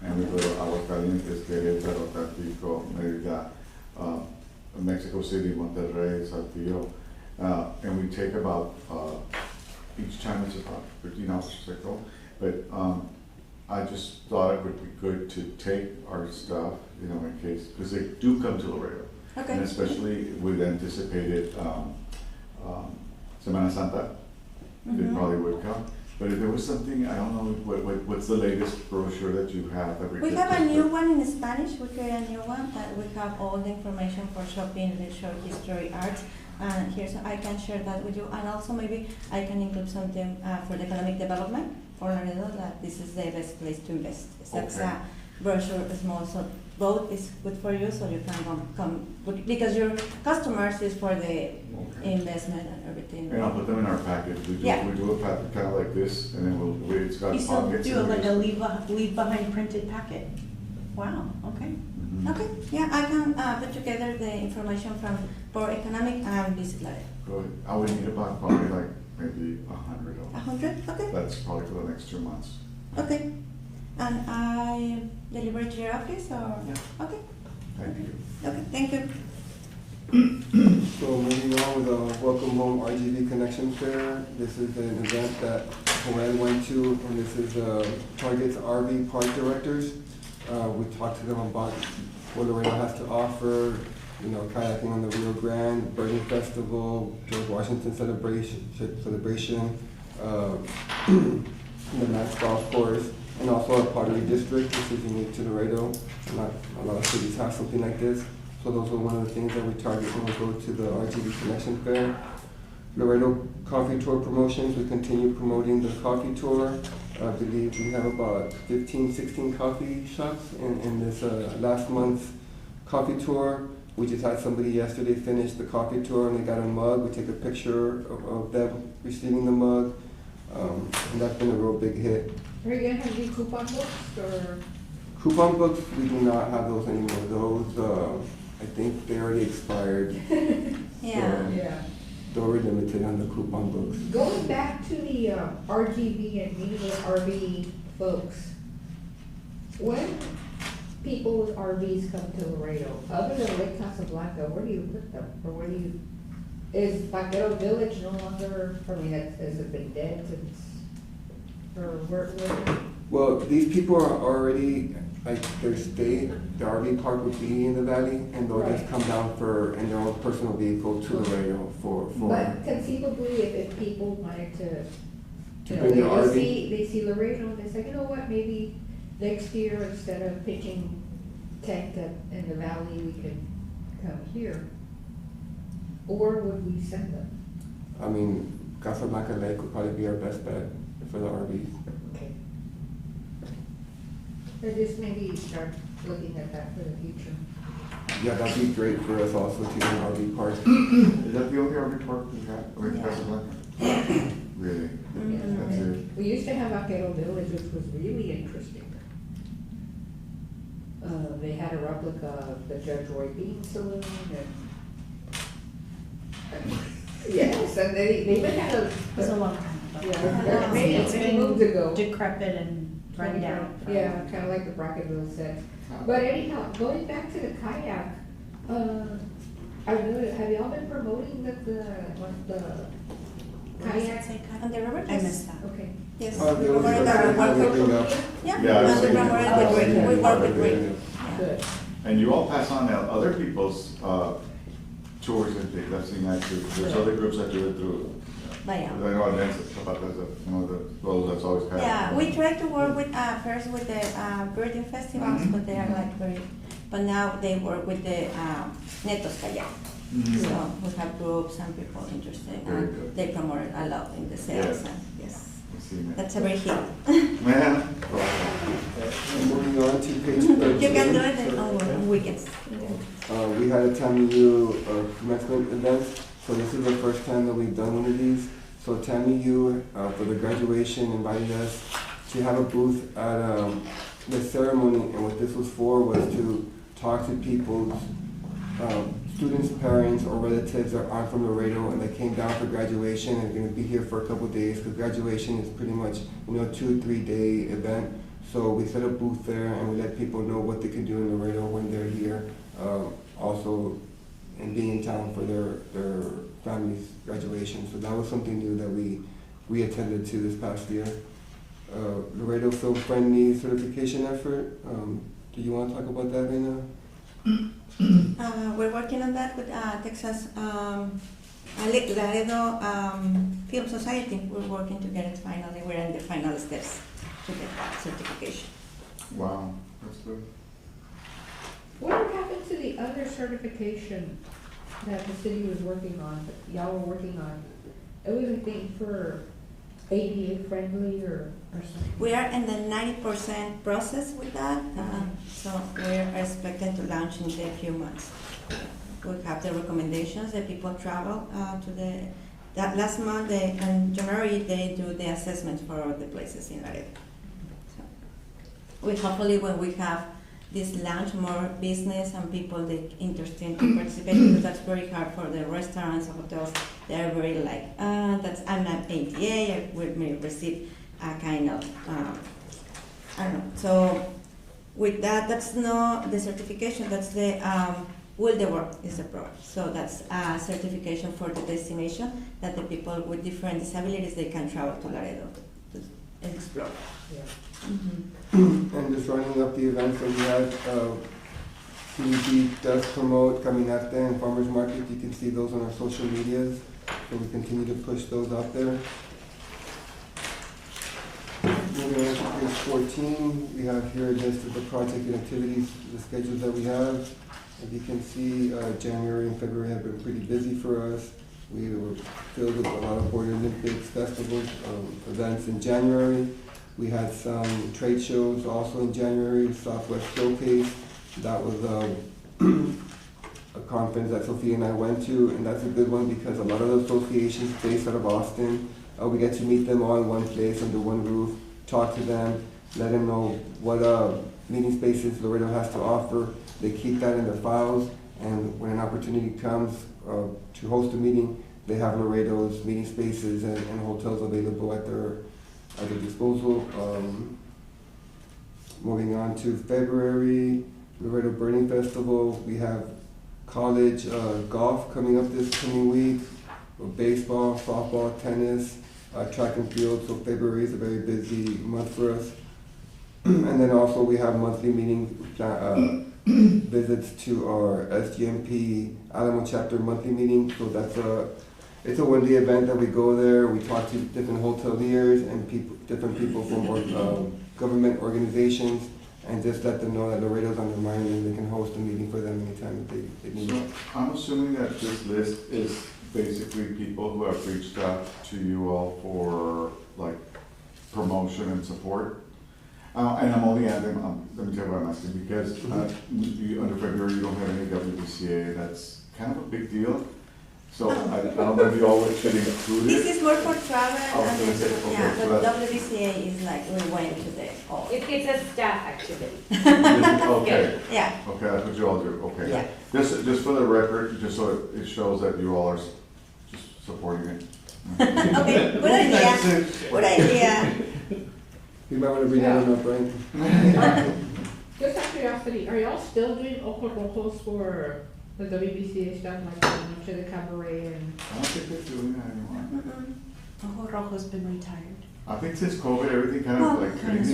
S1: and we go to Aguascalientes, Querétaro, Tampico, Mérida, Mexico City, Monterrey, Saltillo. And we take about, each time it's about 15 hours to go. But, I just thought it would be good to take our stuff, you know, in case, because they do come to Laredo.
S7: Okay.
S1: And especially with anticipated Semana Santa, they
S7: Mhm.
S1: probably would come. But if there was something, I don't know, what's the latest brochure that you have that we
S7: We
S1: could
S7: have a
S1: just
S7: new
S1: put-
S7: one in Spanish. We create a new one that we have all the information for shopping, leisure, history, arts. And here's, I can share that with you. And also maybe I can include something for the economic development for Laredo, that this is the best place to invest. That's
S1: Okay.
S7: a brochure, small, so both is good for you, so you can come, because your customers is for the
S1: Okay.
S7: investment and everything.
S1: And I'll put them in our package.
S7: Yeah.
S1: We do a packet kind of like this, and then it's got
S3: You still
S1: pockets.
S3: do
S1: and
S3: like a
S1: everything.
S3: leave behind printed packet? Wow, okay.
S1: Mhm.
S7: Okay, yeah, I can put together the information from for economic and visit Laredo.
S1: Good. I would need about probably like maybe 100 of them.
S7: 100, okay,
S1: That's probably for the next 2 months.
S7: okay. And I deliver it to your office or?
S1: Yeah.
S7: Okay,
S1: Thank you.
S7: okay, thank you.
S5: So moving on with the Welcome Home RGV Connection Fair. This is an event that Joanne went to, and this is targets RV park directors. We talked to them about what Laredo has to offer, you know, kayaking on the Rio Grande, Birding Festival, George Washington celebration, the Max Golf Course, and also a pottery district. This is unique to Laredo. Not a lot of cities have something like this. So those are one of the things that we target when we go to the RGV Connection Fair. Laredo Coffee Tour promotions, we continue promoting the coffee tour. I believe we have about 15, 16 coffee shops in this last month's coffee tour. We just had somebody yesterday finish the coffee tour and they got a mug. We take a picture of them receiving the mug. And that's been a real big hit.
S6: Are you gonna have any coupon books or?
S5: Coupon books, we do not have those anymore. Those, I think they already expired.
S7: Yeah.
S6: Yeah.
S5: They're limited on the coupon books.
S6: Going back to the RGB and meeting with RV folks, when people with RVs come to Laredo, other than Lake Casablanca, where do you put them? Or where do you, is Vaquero Village no longer, I mean, has it been dead since, or where?
S5: Well, these people are already, like, their state, the RV park would be in the valley, and they'll just
S6: Right.
S5: come down in their own personal vehicle to Laredo for.
S6: But conceivably, if people wanted to,
S5: To
S6: you
S5: bring their
S6: know,
S5: RV.
S6: they see Laredo, and they say, you know what, maybe next year, instead of pitching tent in the valley, we can come here. Or would we send them?
S5: I mean, Casablanca Lake would probably be our best bet for the RVs.
S6: Okay. Or just maybe start looking at that for the future.
S5: Yeah, that'd be great for us also to do an RV park.
S1: Is that the only RV park we have, or
S7: Yeah.
S1: Casablanca? Really?
S7: Mhm.
S1: That's it?
S6: We used to have Vaquero Village, which was really interesting. They had a replica of the Judge Roy Bean Saloon and. Yes, and they even had a.
S3: It was a long time ago.
S6: Yeah, many,
S3: It's
S6: many
S3: been
S6: moons ago.
S3: decrepit and run down.
S6: Yeah, kinda like the Bracketville set. But anyhow, going back to the kayak, I know, have y'all been promoting the
S3: What does that
S6: kayak?
S3: say, Kyle?
S7: On the river?
S3: I missed that.
S6: Okay.
S7: Yes.
S5: The only
S7: Promoted
S5: thing
S7: our
S5: that
S7: work
S5: we
S7: group.
S5: bring up-
S7: Yeah,
S1: Yeah, I've
S7: and we
S1: seen it.
S7: promoted
S6: Oh,
S7: with Rick. We work with Rick.
S5: Yeah.
S7: Yeah.
S6: Good.
S1: And you all pass on other people's tours and things, I've seen that too. There's other groups that do it through.
S7: Vaya.
S1: I know Advance Zapata's one of those that's always had.
S7: Yeah, we try to work with, first with the birding festivals,
S1: Mhm.
S7: but they are like very, but now they work with the Netos Kayak.
S1: Mhm.
S7: So we have groups and people interested,
S1: Very
S7: and
S1: good.
S7: they promote it a lot in the sales,
S1: Yeah.
S7: and yes,
S1: I've seen it.
S7: that's a very hit.
S1: Man.
S5: Moving on to page 13.
S7: You can do it on weekends.
S5: We had a TAMU commencement event, so this is the first time that we've done one of these. So TAMU, for the graduation, invited us to have a booth at the ceremony, and what this was for was to talk to people's students' parents or relatives that aren't from Laredo and that came down for graduation and are going to be here for a couple of days, because graduation is pretty much, 2-3 day event. So we set a booth there and we let people know what they can do in Laredo when they're here. Also, and being in town for their family's graduation. So that was something new that we attended to this past year. Laredo Film Friendly certification effort. Do you want to talk about that, Reina?
S7: We're working on that with Texas Laredo Film Society. We're working to get it finally. We're in the final steps to get that certification.
S1: Wow, that's good.
S6: What happened to the other certification that the city was working on, that y'all were working on? It was, I think, for ADA friendly or something.
S7: We are in the 90% process with that, so we're expecting to launch in a few months. We have the recommendations that people travel to that last month, in January, they do the assessments for all the places in Laredo. So we hopefully, when we have this launch, more business and people that interested to participate, because that's very hard for the restaurants and hotels. They're very like, I'm not ADA, I may receive a kind of, I don't know. So with that, that's not the certification, that's the, Will the Work is the program. So that's a certification for the destination that the people with different disabilities, they can travel to Laredo to explore.
S6: Yeah.
S7: Mm-hmm.
S5: And just running up the events that we had, CDP does promote Caminata and Farmers Market. You can see those on our social medias, so we continue to push those out there. Moving on to page 14, we have here a list of the project and activities, the schedules that we have. As you can see, January and February have been pretty busy for us. We were filled with a lot of Border Olympics festivals, events in January. We had some trade shows also in January, Southwest Showcase. That was a conference that Sophia and I went to, and that's a good one because a lot of the associations based out of Austin, we get to meet them all in one place under one roof, talk to them, let them know what meeting spaces Laredo has to offer. They keep that in their files, and when an opportunity comes to host a meeting, they have Laredo's meeting spaces and hotels available at their disposal. Moving on to February, Laredo Burning Festival. We have college golf coming up this coming week, baseball, softball, tennis, track and field. So February is a very busy month for us. And then also we have monthly meeting visits to our SGMP Alamo chapter monthly meeting. So it's a one-day event that we go there. We talk to different hoteliers and different people from government organizations, and just let them know that Laredo's on their mind and they can host a meeting for them anytime that they need.
S1: So I'm assuming that this list is basically people who have reached out to you all for like promotion and support. And I'm only adding, let me tell you what I'm asking, because under February you don't have any WBCA. That's kind of a big deal. So I don't know if you all should include
S7: This
S1: it.
S7: is more for travel
S1: I was gonna say, okay,
S7: yeah,
S1: so
S7: but
S1: that's-
S7: WBCA is like we went to the all.
S4: It's a staff activity.
S1: Okay,
S7: Yeah,
S1: okay, that's what you all do, okay.
S7: yeah.
S1: Just for the record, just so it shows that you all are just supporting it.
S7: Okay, good idea, good idea.
S5: You might want to read that one up, Brian.
S6: Just out of curiosity, are y'all still doing Ojos Rojos for the WBCA stuff, like Noche de Cabaret and?
S1: I don't think they're doing that anymore.
S3: Ojo Rojo's been retired.
S1: I think since COVID, everything kind
S7: Well,
S1: of like
S7: yes,
S1: crazy.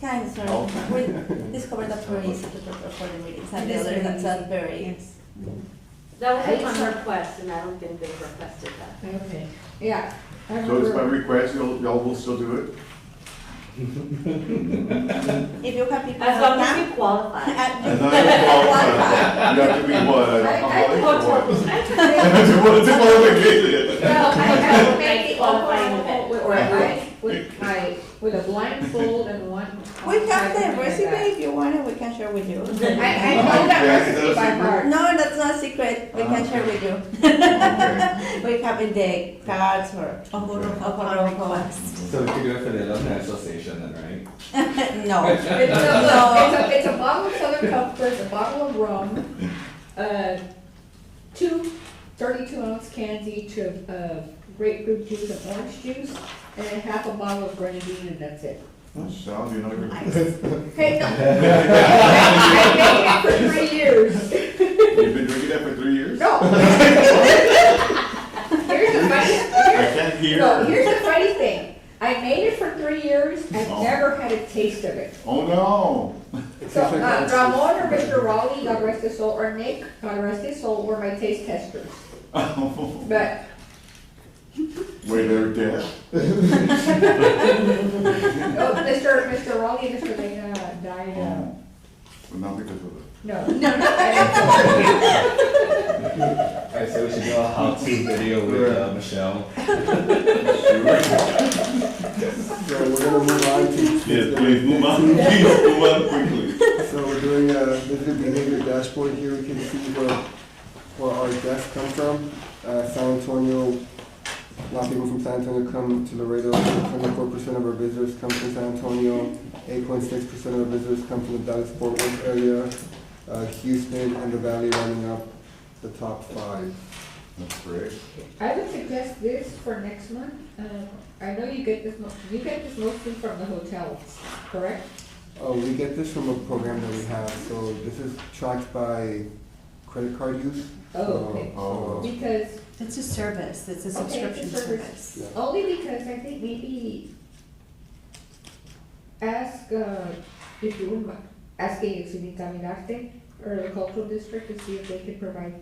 S7: kind of, sort of. We discovered that very easy to prepare for the meetings, and the others that's not very.
S3: Yes.
S4: That was upon request, and I don't think they requested that.
S6: Okay, yeah. I
S1: So it's by
S6: remember-
S1: request, y'all will still do it?
S7: If you have people.
S4: As long as
S7: come,
S4: you qualify.
S1: And then you have to be what, an alcoholic or what? What's the qualification?
S6: Well, I would make the
S4: Qualifying
S6: Ojo
S4: event.
S6: Rojo with a blindfold and one.
S7: We have
S6: type of
S7: the
S6: thing like
S7: recipe
S6: that.
S7: if you want it, we can share with you.
S6: I know that
S1: Yeah, is that
S6: recipe
S1: a
S6: by
S1: secret?
S6: heart.
S7: No, that's not secret, we can share with you.
S1: Okay.
S7: We have in the cards or.
S3: Ojo Rojo
S7: Ojo
S3: upon
S7: Rojo.
S3: request.
S8: So we could do it for the National Station then, right?
S7: No.
S6: It's a bottle of Southern Comfort, a bottle of rum, two 32-ounce cans each of grapefruit juice and orange juice, and then half a bottle of grenadine, and that's it.
S1: Michelle, you know your.
S6: Hey, no. I made it for 3 years.
S1: You've been drinking that for 3 years?
S6: No. Here's the funny,
S1: I can't hear.
S6: no, here's the funny thing. I made it for 3 years, I've
S1: Oh.
S6: never had a taste of it.
S1: Oh, no.
S6: So, Ramon or Mr. Raleigh, God rest his soul, or Nick, God rest his soul, were my taste testers. But,
S1: Wait, they're dead?
S6: oh, Mr. Raleigh and Mr. Lena died,
S1: Oh. But not because of it.
S6: no.
S8: Alright, so we should do a how-to video with Michelle.
S5: So we're gonna move on to.
S1: Yes, please, move on, please, move on quickly.
S5: So we're doing a visitor behavior dashboard here. We can see where our guests come from. San Antonio, a lot of people from San Antonio come to Laredo. 24% of our visitors come from San Antonio. 8.6% of our visitors come from the Dallas-Fort Worth area. Houston and the Valley running up the top 5.
S1: That's great.
S6: I would suggest this for next month. I know you get this mostly from the hotels, correct?
S5: We get this from a program that we have. So this is tracked by credit card use.
S6: Oh, okay.
S1: Oh.
S6: Because,
S3: It's a service, it's a
S6: Okay,
S3: subscription
S6: it's a service.
S3: service.
S5: Yeah.
S6: only because I think maybe ask, if you wouldn't mind, asking if you Caminarte or the cultural district to see if they can provide.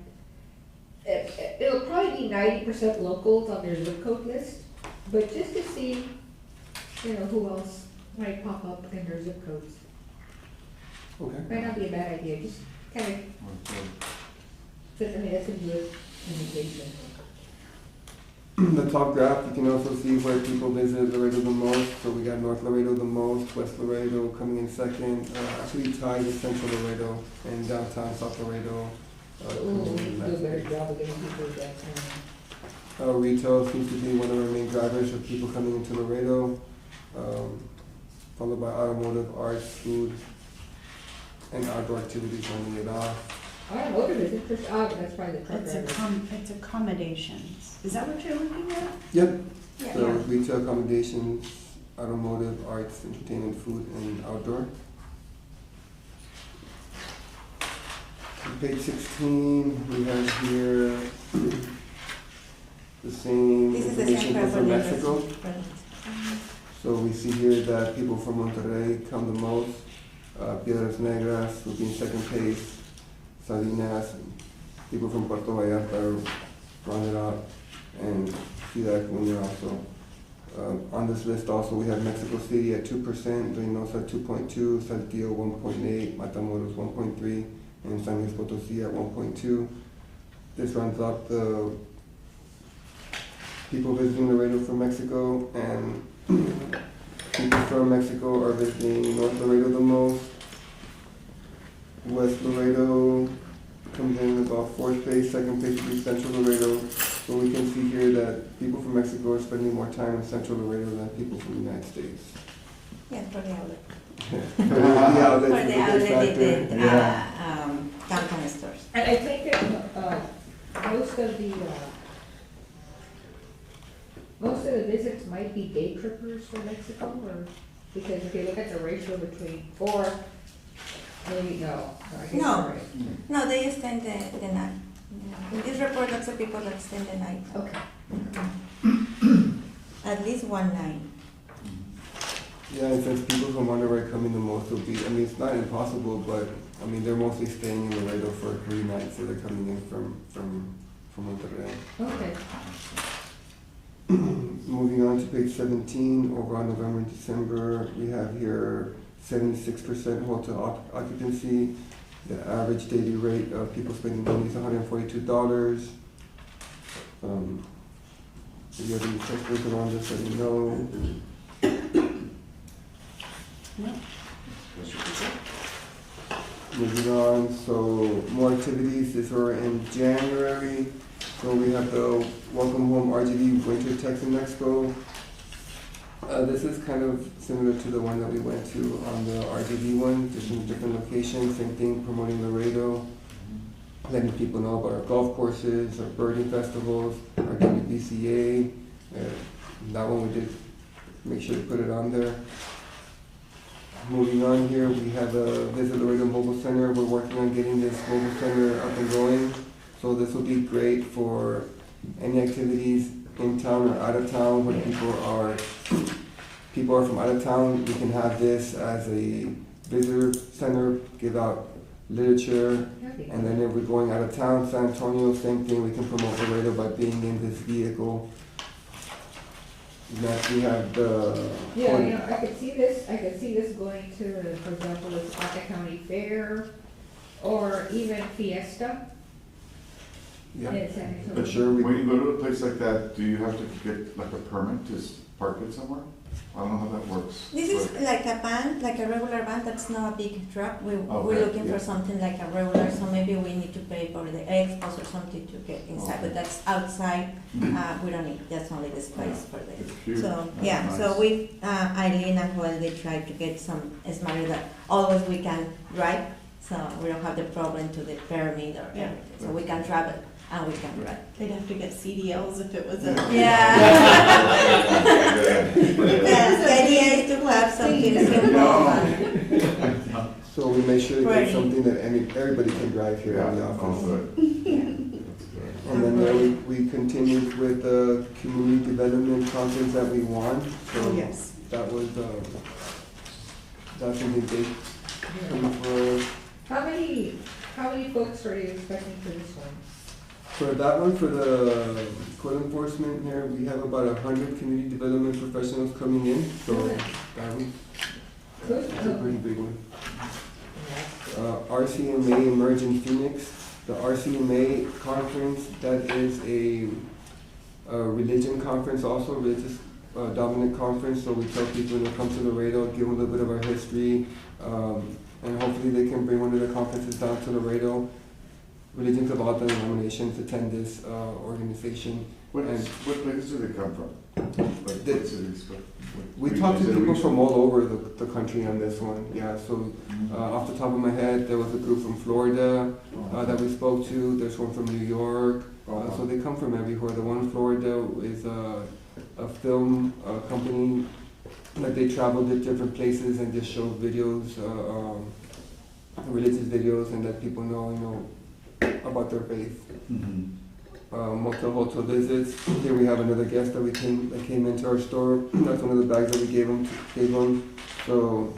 S6: It'll probably be 90% locals on their zip code list, but just to see, who else might pop up in their zip codes.
S5: Okay.
S6: Might not be a bad idea, just kind of,
S1: Okay.
S6: that's a good indication.
S5: the top graph, you can also see where people visit Laredo the most. So we got North Laredo the most, West Laredo coming in second, actually tied with Central Laredo, and downtown South Laredo.
S6: Ooh, we can do a better job of getting people downtown.
S5: Retail seems to be one of our main drivers of people coming into Laredo, followed by automotive, arts, food, and outdoor activities rounding it off.
S6: Automotive is interesting, that's probably the truck
S3: It's
S6: drivers.
S3: it's accommodations. Is that what you're looking at?
S5: Yep,
S7: Yeah.
S5: so retail, accommodations, automotive, arts, entertainment, food, and outdoor. On page 16, we have here the same
S7: This is the same
S5: information but from
S7: preference.
S5: Mexico. So we see here that people from Monterrey come the most. Piedras Negras will be in second place. Salinas, people from Puerto Vallarta rounded up, and Ciudad Acuña also. On this list also we have Mexico City at 2%, Reynosa at 2.2, Saltillo 1.8, Matamoros 1.3, and San Luis Potosí at 1.2. This rounds up the people visiting Laredo from Mexico, and people from Mexico are visiting North Laredo the most. West Laredo comes in about fourth place, second place would be Central Laredo. So we can see here that people from Mexico are spending more time in Central Laredo than people from the United States.
S7: Yes, for the outlet.
S5: The outlets
S7: For
S5: is
S7: the
S5: a big
S7: outlet,
S5: factor.
S7: downtown stores.
S6: And I think that, most of the visits might be day trippers from Mexico, or, because if you look at the ratio between, or, maybe no, I guess you're
S7: No.
S6: right.
S7: No, they extend the night. In this report, lots of people extend the night.
S6: Okay.
S7: At least one night.
S5: Yeah, and since people from Monterrey come in the most will be, I mean, it's not impossible, but, I mean, they're mostly staying in Laredo for 3 nights, so they're coming in from Monterrey.
S6: Okay.
S5: Moving on to page 17, over on November and December, we have here 76% hotel occupancy. The average daily rate of people spending money is $142. If you have any questions around this, let me know. Moving on, so more activities. These were in January. So we have the Welcome Home RGV Winter Texan Expo. This is kind of similar to the one that we went to on the RGV one, just in different locations, same thing, promoting Laredo, letting people know about our golf courses, our birding festivals, our WBCA. That one we did make sure to put it on there. Moving on here, we have a Visit Laredo Mobile Center. We're working on getting this mobile center up and going. So this will be great for any activities in town or out of town where people are from out of town. We can have this as a visitor center, give out literature, and then if we're going out of town, San Antonio, same thing, we can promote Laredo by being in this vehicle. Next we have the.
S6: Yeah, I could see this going to, for example, the Zapata County Fair, or even Fiesta
S5: Yeah,
S6: in San Antonio.
S5: for sure.
S1: When you go to a place like that, do you have to get like a permit to park it somewhere? I don't know how that works.
S7: This is like a van, like a regular van, that's not a big truck. We're looking
S1: yeah.
S7: for something like a regular, so maybe we need to pay for the expos or something to get inside, but that's outside. We don't need, that's only the space for
S1: It's
S7: this.
S1: huge.
S7: So,
S1: That's
S7: yeah,
S1: nice.
S7: so we, Eileen and Joel, they try to get some smarter that always we can drive, so we don't have the problem to the permit or
S3: Yeah.
S7: everything, so we can travel and we can drive.
S3: They'd have to get CDLs if it was a.
S7: Yeah. The idea is to have something simple and
S5: So we make sure to
S7: Right.
S5: get something that everybody can drive here in the
S1: Yeah,
S5: office.
S1: also, that's good.
S5: And then there we continued with the community development conference that we won. So
S3: Oh, yes.
S5: that was, that's something big coming for,
S6: How many folks are you expecting for this one?
S5: for that one, for the code enforcement here, we have about 100 community development professionals coming in. So
S6: Good.
S5: that was
S6: Good.
S5: that's a pretty big one. RCMA Emerge in Phoenix. The RCMA conference, that is a religion conference also, religious dominant conference. So we tell people to come to Laredo, give them a little bit of our history, and hopefully they can bring one of the conferences down to Laredo. Religions of all denominations attend this organization.
S1: What places do they come from? Like,
S5: The-
S1: what cities?
S5: We
S1: regions?
S5: talked to
S1: Is it
S5: people
S1: region?
S5: from all over the country on this one, yeah, so off the top of my head, there was a group from Florida that we spoke to, there's one from New York, so they come from everywhere. The one in Florida is a film company, like they traveled to different places and just showed videos, religious videos, and let people know, about their faith.
S1: Mhm.
S5: Motel hotel visits. Here we have another guest that came into our store. That's one of the bags that we gave him. So,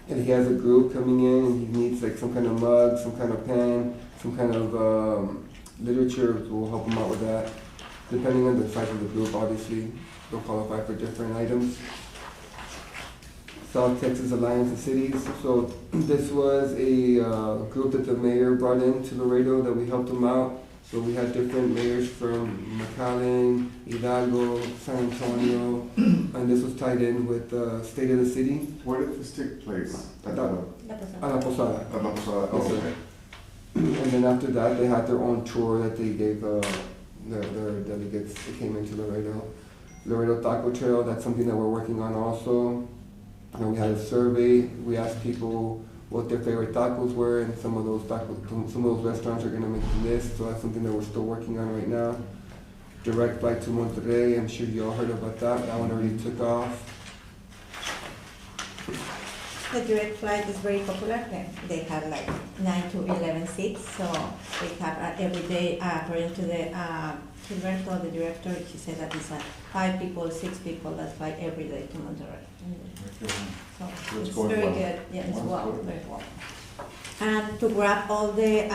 S5: and he has a group coming in, and he needs like some kind of mug, some kind of pen, some kind of literature. We'll help him out with that. Depending on the size of the group, obviously, they'll qualify for different items. South Texas Alliance of Cities. So this was a group that the mayor brought in to Laredo that we helped them out. So we had different mayors from McAllen, Hidalgo, San Antonio, and this was tied in with the state of the city.
S1: Where did this take place? At
S5: That-
S1: the,
S5: A la Posada.
S1: at La Posada?
S5: Yes,
S1: Oh,
S5: sir.
S1: okay.
S5: And then after that, they had their own tour that they gave their delegates that came into Laredo. Laredo Taco Trail, that's something that we're working on also. And we had a survey. We asked people what their favorite tacos were, and some of those restaurants are gonna make the list, so that's something that we're still working on right now. Direct flight to Monterrey, I'm sure you all heard about that. That one already took off.
S7: The direct flight is very popular. They have like 9 to 11 seats, so they have every day, according to the Gilberto, the director, he said that it's 5 people, 6 people that fly every day to Monterrey.
S1: Okay.
S7: So
S1: So it's
S7: it's
S1: going
S7: very
S1: well.
S7: good, yeah, it's
S1: Well,
S7: well,
S1: good.
S7: very well. And to grab all the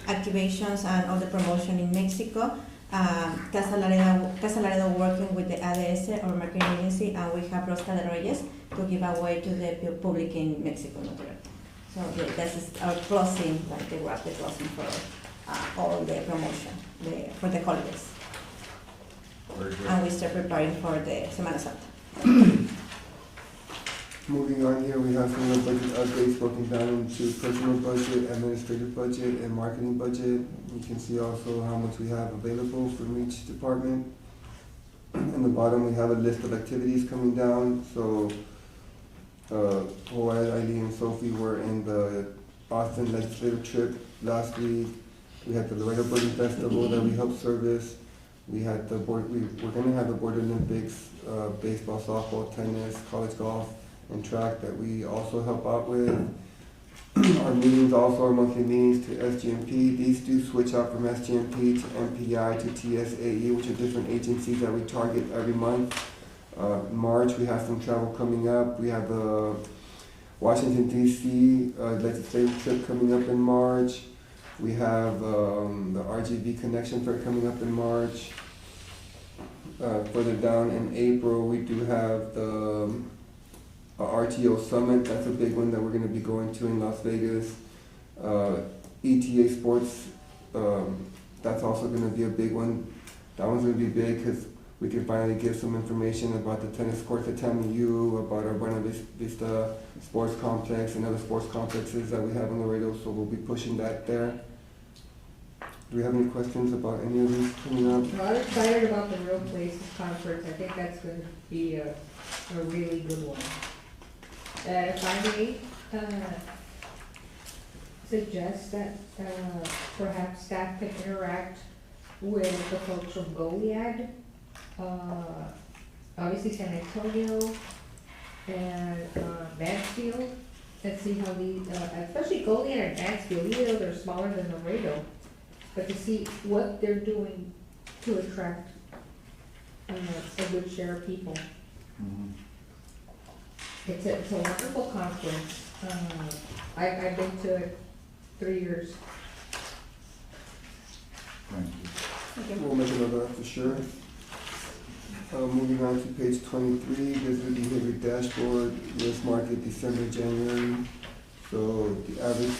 S7: activations and all the promotion in Mexico, Casa Laredo working with the ADS or marketing agency, and we have Rosca de Reyes to give away to the public in Mexico. So this is our closing, like the grab the closing for all the promotion for the holidays.
S1: Very good.
S7: And we start preparing for the Semana Santa.
S5: Moving on here, we have some of the budget updates broken down into personal budget, administrative budget, and marketing budget. You can see also how much we have available from each department. In the bottom, we have a list of activities coming down. So, Joel, Eileen, and Sophie were in the Boston legislative trip last week. We had the Laredo Birding Festival that we helped service. We had we're gonna have the Board Olympics, baseball, softball, tennis, college golf, and track that we also help out with. Our meetings also are monthly meetings to SGMP. These do switch out from SGMP to MPI to TSAE, which are different agencies that we target every month. March, we have some travel coming up. We have the Washington DC legislative trip coming up in March. We have the RGV Connection Fair coming up in March. Further down in April, we do have the RTO Summit. That's a big one that we're going to be going to in Las Vegas. ETA Sports, that's also going to be a big one. That one's going to be big because we can finally give some information about the tennis courts at TAMU, about our Buena Vista Sports Complex and other sports complexes that we have in Laredo, so we'll be pushing that there. Do we have any questions about any of these coming up?
S6: Well, I'm excited about the Real Places Conference. I think that's gonna be a really good one. If I may, suggest that, perhaps staff can interact with the folks from Goliad, obviously San Antonio and, Mansfield, and see how these, especially Goliad and Mansfield, even though they're smaller than Laredo, but to see what they're doing to attract, a good share of people.
S1: Mhm.
S6: It's a wonderful conference. I've been to it 3 years.
S1: Thank you.
S5: We'll make another of that for sure. Moving on to page 23, visitor behavior dashboard, US market, December, January. So the average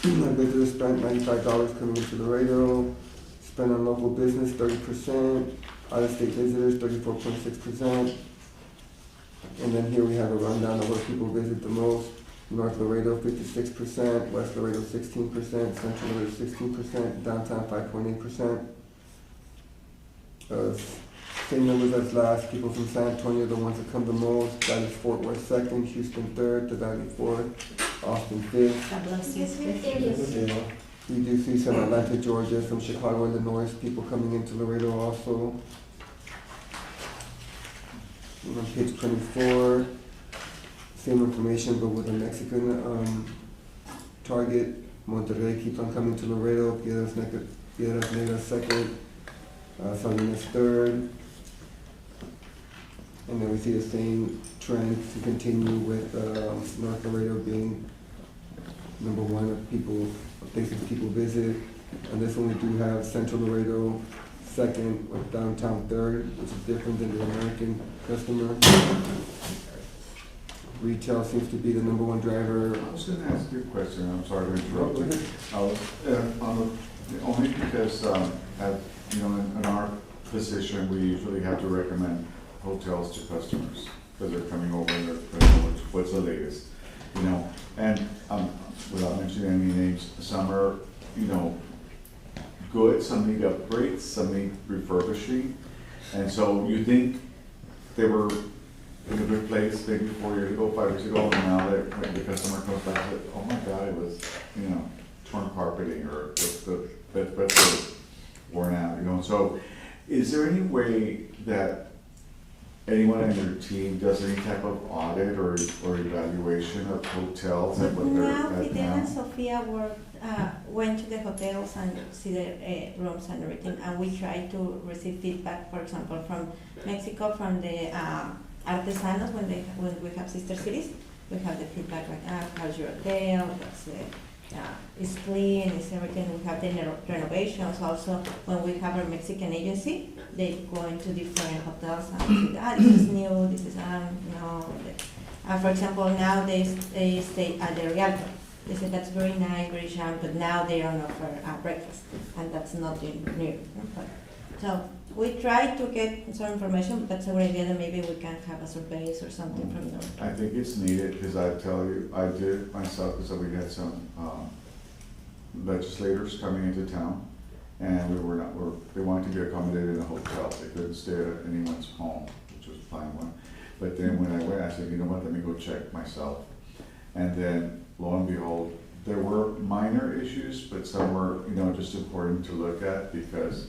S5: visitor spent $95 coming into Laredo, spent on local business 30%, Out-of-state visitors, 34.6%. And then here we have a rundown of where people visit the most. North Laredo, 56%, West Laredo, 16%, Central Laredo, 16%, downtown, 5.8%. Same numbers as last, people from San Antonio, the ones that come the most. Dallas Fort Worth second, Houston third, the Valley fourth, Austin fifth.
S3: God bless you.
S5: We do see some Atlanta, Georgia, some Chicago, Illinois, people coming into Laredo also. And on page 24, same information but with a Mexican target. Monterrey keeps on coming to Laredo, Piedras Negras second, Salinas third. And then we see the same trend to continue with North Laredo being number one of places people visit. And this one we do have Central Laredo second, with downtown third, which is different than the American customer. Retail seems to be the number one driver.
S1: I was gonna ask you a question, I'm sorry to interrupt
S5: Go
S1: you.
S5: ahead.
S1: I was, only because, in our position, we usually have to recommend hotels to customers, because they're coming over and they're saying, what's the latest, and, without mentioning any names, some are, good, some need upgrades, some need refurbishing, and so you think they were in a good place maybe 4 years ago, 5 years ago, and now that when the customer comes back, like, oh my God, it was, torn carpeting, or the bed was worn out, so is there any way that anyone on your team does any type of audit or evaluation of hotels and what they're
S7: Now,
S1: at
S7: Fidel
S1: now?
S7: and Sofia went to the hotels and see the rooms and everything, and we try to receive feedback, for example, from Mexico, from the artesanos when we have sister cities. We have the feedback like, how's your hotel? It's clean, it's everything. We have the renovations also. When we have our Mexican agency, they go into different hotels and say, this is new, this is for example, now they stay at the Rialto. They said that's very nice, very charming, but now they don't offer breakfast, and that's not new. So we try to get some information, but so together maybe we can have a survey or something from them.
S1: I think it's needed, because I tell you, I did myself, because we had some legislators coming into town, and they wanted to be accommodated in a hotel. They couldn't stay at anyone's home, which was a fine one. But then when I went, I said, you know what, let me go check myself. And then lo and behold, there were minor issues, but some were, just important to look at, because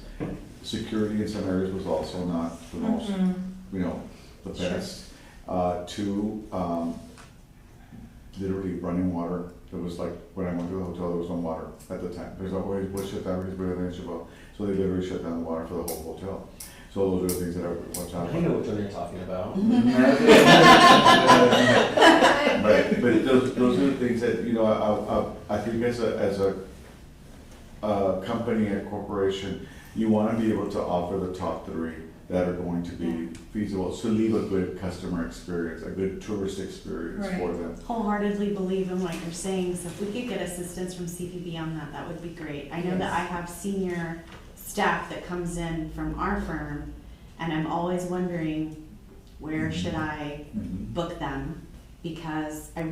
S1: security in some areas was also not the most, the best. Two, literally running water. It was like, when I went to the hotel, there was no water at the time. There's always, we'll shut down, so they literally shut down the water for the whole hotel. So those are the things that I would watch out for.
S8: I know which one you're talking about.
S1: Right, but those are the things that, I think as a company, a corporation, you want to be able to offer the top three that are going to be feasible, to leave a good customer experience, a good tourist experience for them.
S3: Wholeheartedly believe in what you're saying, so if we could get assistance from CPB on that, that would be great. I know that I have senior staff that comes in from our firm, and I'm always wondering, where should I book them? Because I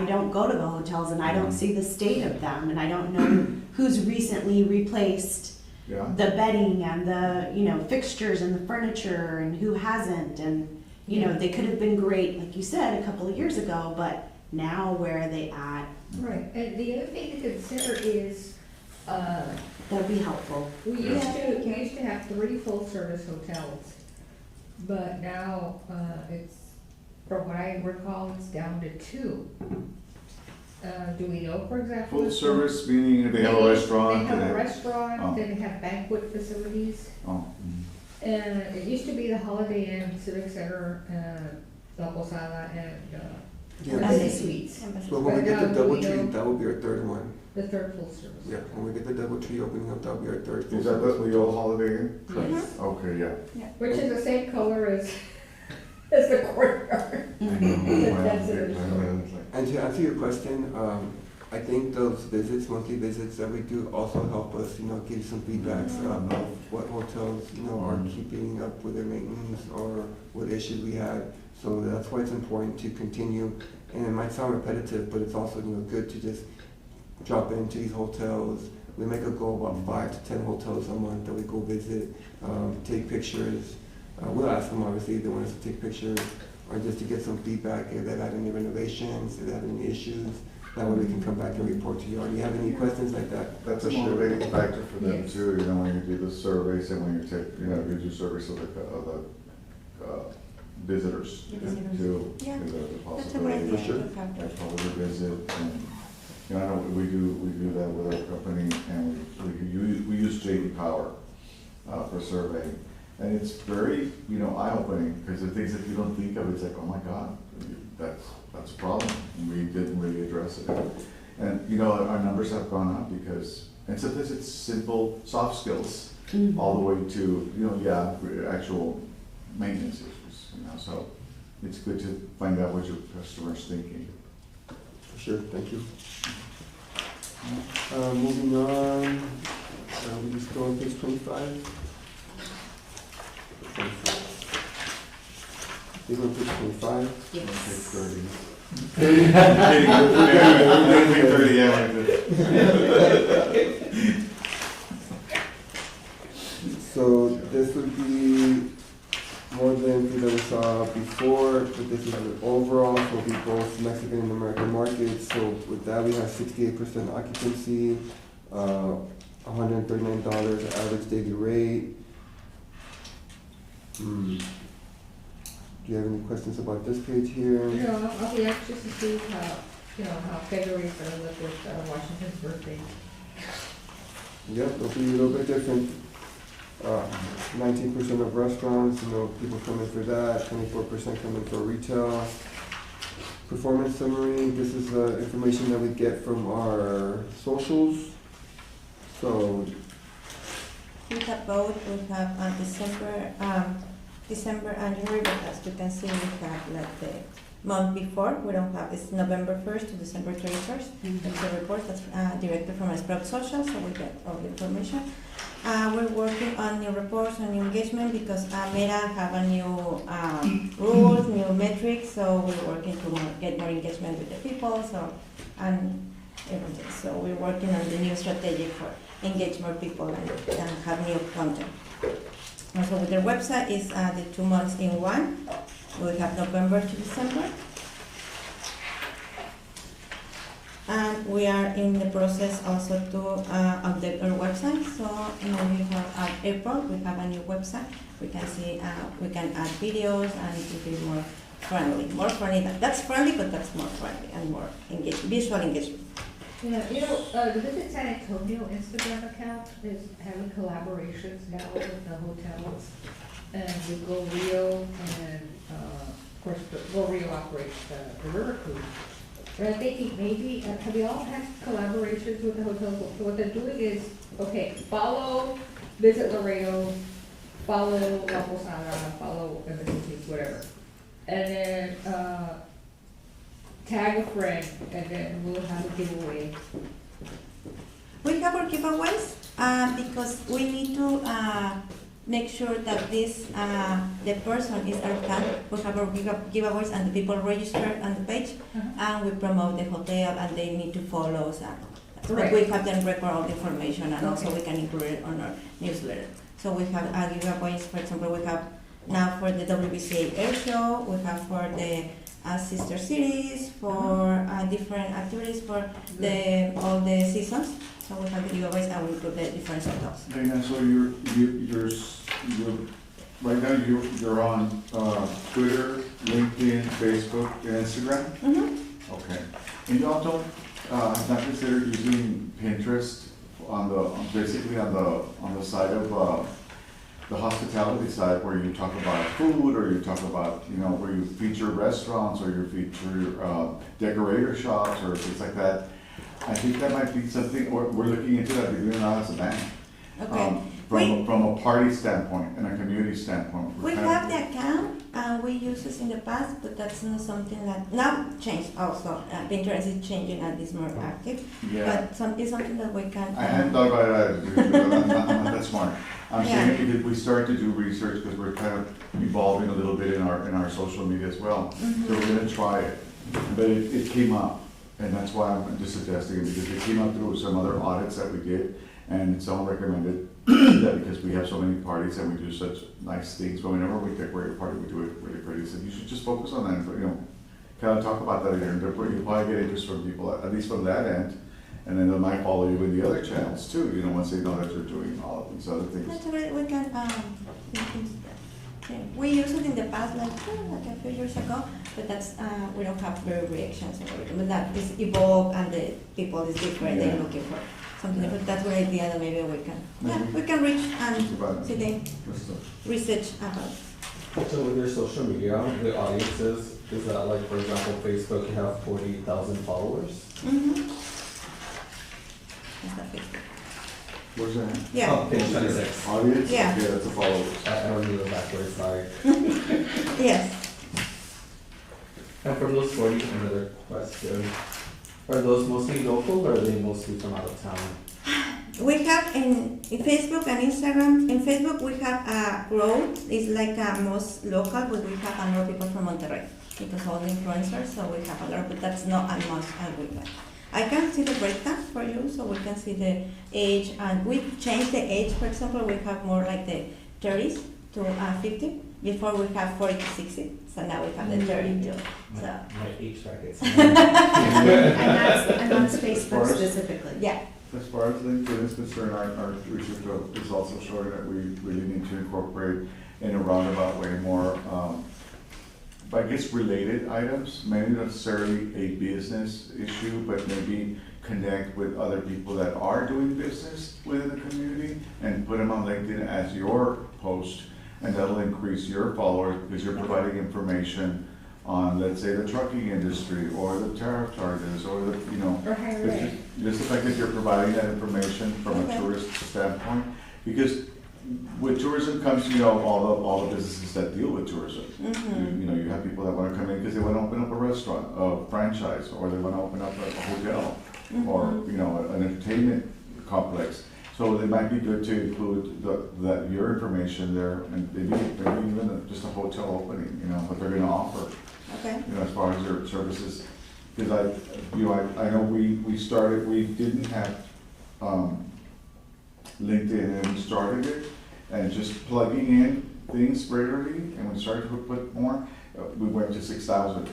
S3: don't go to the hotels, and I don't see the state of them, and I don't know who's recently replaced the bedding and the fixtures and the furniture, and who hasn't, and they could have been great, like you said, a couple of years ago, but now where are they at?
S6: Right, and the other thing to consider is,
S3: That'd be helpful.
S6: we used to have 3 full-service hotels, but now, it's, from what I recall, it's down to 2. Do we know, for example?
S1: Full service, meaning they have a restaurant?
S6: They have a
S1: and
S6: restaurant, then they have banquet facilities. And it used to be the Holiday Inn, Civic Center, La Posada, and
S7: Embassy
S6: Suites.
S5: But when we get the double tree, that will be our third one.
S6: The 3rd full service.
S5: Yeah, when we get the double tree opening up, that'll be our third.
S1: Is that the old Holiday Inn?
S6: Yes.
S1: Okay, yeah.
S6: Which is the same color as the courtyard.
S1: I know.
S6: That's it.
S5: And to answer your question, I think those visits, monthly visits that we do also help us, give some feedbacks of what hotels, are keeping up with their maintenance or what issues we had. So that's why it's important to continue. And it might sound repetitive, but it's also, good to just drop into these hotels. We make a goal about 5 to 10 hotels a month that we go visit, take pictures. We'll ask them obviously if they want us to take pictures or just to get some feedback if they've had any renovations, if they have any issues. That way we can come back and report to you. Or do you have any questions like that?
S1: That's a motivating factor for them
S6: Yes.
S1: too, when you do the surveys and when you take, you do surveys of the visitors
S7: The visitors.
S1: to
S7: Yeah,
S1: the
S7: That's a great
S1: possibility.
S7: idea to have.
S1: Like public visit, and, I know we do that with our company, and we use JD Power, for surveying. And it's very, eye-opening, because the things that you don't think of, it's like, oh my God, that's a problem, and we didn't really address it. And, our numbers have gone up because, and sometimes it's simple, soft skills, all the way to, actual maintenance issues, so it's good to find out what your customer's thinking.
S5: For sure, thank you. Moving on, we just go on page 25. You go on page 25.
S1: Take
S3: Yes.
S1: 30. Kidding. Take 30, yeah,
S5: So this would be more than that we saw before, but this is the overall, so it'll be both Mexican and American markets. So with that, we have 68% occupancy, $139 average daily rate. Do you have any questions about this page here?
S6: I'll be anxious to see how February is gonna look with Washington's birthday.
S5: Yep, it'll be a little bit different. 19% of restaurants, people come in for that, 24% come in for retail. Performance summary, this is information that we get from our socials. So,
S7: We have both, we have December and January, but as you can see, we have like the month before, we don't have, it's November 1st to December 31st. That's the report, that's directed from Sprout Social, so we get all the information. We're working on new reports and new engagement because Meta have a new rules, new metrics, so we're working to get more engagement with the people, and everything. So we're working on the new strategy for engage more people and have new content. Also with their website is the 2 months in one. We have November to December. And we are in the process also to update our website. So we have April, we have a new website. We can see, we can add videos and it is more friendly. More friendly, that's friendly, but that's more friendly and more visual engagement.
S6: Yeah, the Visit San Antonio Instagram account is having collaborations now with the hotels and with Go Rio and, of course, Go Rio operates the river cruise. And I'm thinking maybe, have you all had collaborations with the hotels? So what they're doing is, okay, follow Visit Laredo, follow La Posada, follow Embassy, whatever. And then, tag a friend, and then we'll have a giveaway.
S7: We have our giveaways because we need to make sure that this the person is our fan. We have our giveaways and the people register on the page, and we promote the hotel and they need to follow us.
S6: Right.
S7: We have them record all the information and also
S6: Okay.
S7: we can include it on our newsletter. So we have giveaways. For example, we have now for the WBCA Air Show. We have for the sister cities, for different activities for all the seasons. So we have the giveaways and we put the different hotels.
S1: Dana, so you're right now you're on Twitter, LinkedIn, Facebook, and Instagram?
S7: Mm-hmm.
S1: Okay. And you also not considered using Pinterest basically on the side of the hospitality side where you talk about food, or you talk about, where you feature restaurants, or you feature decorator shops, or things like that. I think that might be something, or we're looking into that, we're doing now as a bank.
S7: Okay.
S1: From a party standpoint and a community standpoint.
S7: We have the account, we used it in the past, but that's not something that, now changed also. Pinterest is changing and is more active,
S1: Yeah.
S7: but it's something that we can.
S1: I hadn't thought about it, I'm not that smart. I'm saying it because we started to do research because we're kind of evolving a little bit in our social media as well.
S7: Mhm.
S1: So we're gonna try it, but it came up, and that's why I'm just suggesting it, because it came up through some other audits that we did, and someone recommended that because we have so many parties and we do such nice things, but whenever we decorate a party, we do it really pretty, he said, you should just focus on that, kind of talk about that here, and you'll probably get interest from people, at least from that end, and then they might follow you in the other channels too, once they know that you're doing all of these other things.
S7: That's great, we can, we used it in the past, like a few years ago, but that's, we don't have very reactions and everything, but that is evolved and the people is different, they're
S1: Yeah.
S7: looking for something different. That's what idea that maybe we can,
S1: Maybe.
S7: we can reach and
S1: Think about it.
S7: see the
S1: Let's do it.
S7: research about.
S8: So with your social media, the audiences, is that like, for example, Facebook, you have 40,000 followers?
S7: Mm-hmm. That's the Facebook.
S1: Where's that?
S7: Yeah,
S8: Oh, page 26.
S1: Audience?
S7: Yeah.
S1: Yeah, that's a follower.
S8: I don't need it backwards, sorry.
S7: yes.
S8: And from those 40, another question. Are those mostly local or are they mostly from out of town?
S7: We have in Facebook and Instagram. In Facebook, we have growth. It's like most local, but we have a lot of people from Monterrey because all the influencers. So we have a lot, but that's not as much as we have. I can see the breakdown for you, so we can see the age, and we changed the age. For example, we have more like the 30s to 50. Before we have 40 to 60, so now we have the 32. So
S8: My age brackets.
S3: And that's Facebook
S1: As far as-
S3: specifically.
S7: yeah.
S1: As far as LinkedIn is concerned, our research is also showing that we really need to incorporate in a roundabout way more, I guess, related items, maybe not necessarily a business issue, but maybe connect with other people that are doing business within the community and put them on LinkedIn as your post, and that'll increase your followers because you're providing information on, let's say, the trucking industry or the tariff charges or the,
S6: Or higher
S1: it's
S6: rate.
S1: just the fact that you're providing that information from
S7: Okay.
S1: a tourist standpoint, because with tourism comes, all the businesses that deal with tourism.
S7: Mm-hmm.
S1: You have people that wanna come in because they wanna open up a restaurant, a franchise, or they wanna open up a hotel, or, an entertainment complex. So it might be good to include that your information there, and maybe even just a hotel opening, what they're gonna offer,
S7: Okay.
S1: as far as their services. Because I know we didn't have, LinkedIn, and we started it, and just plugging in things regularly, and we started to put more, we went to 6,000,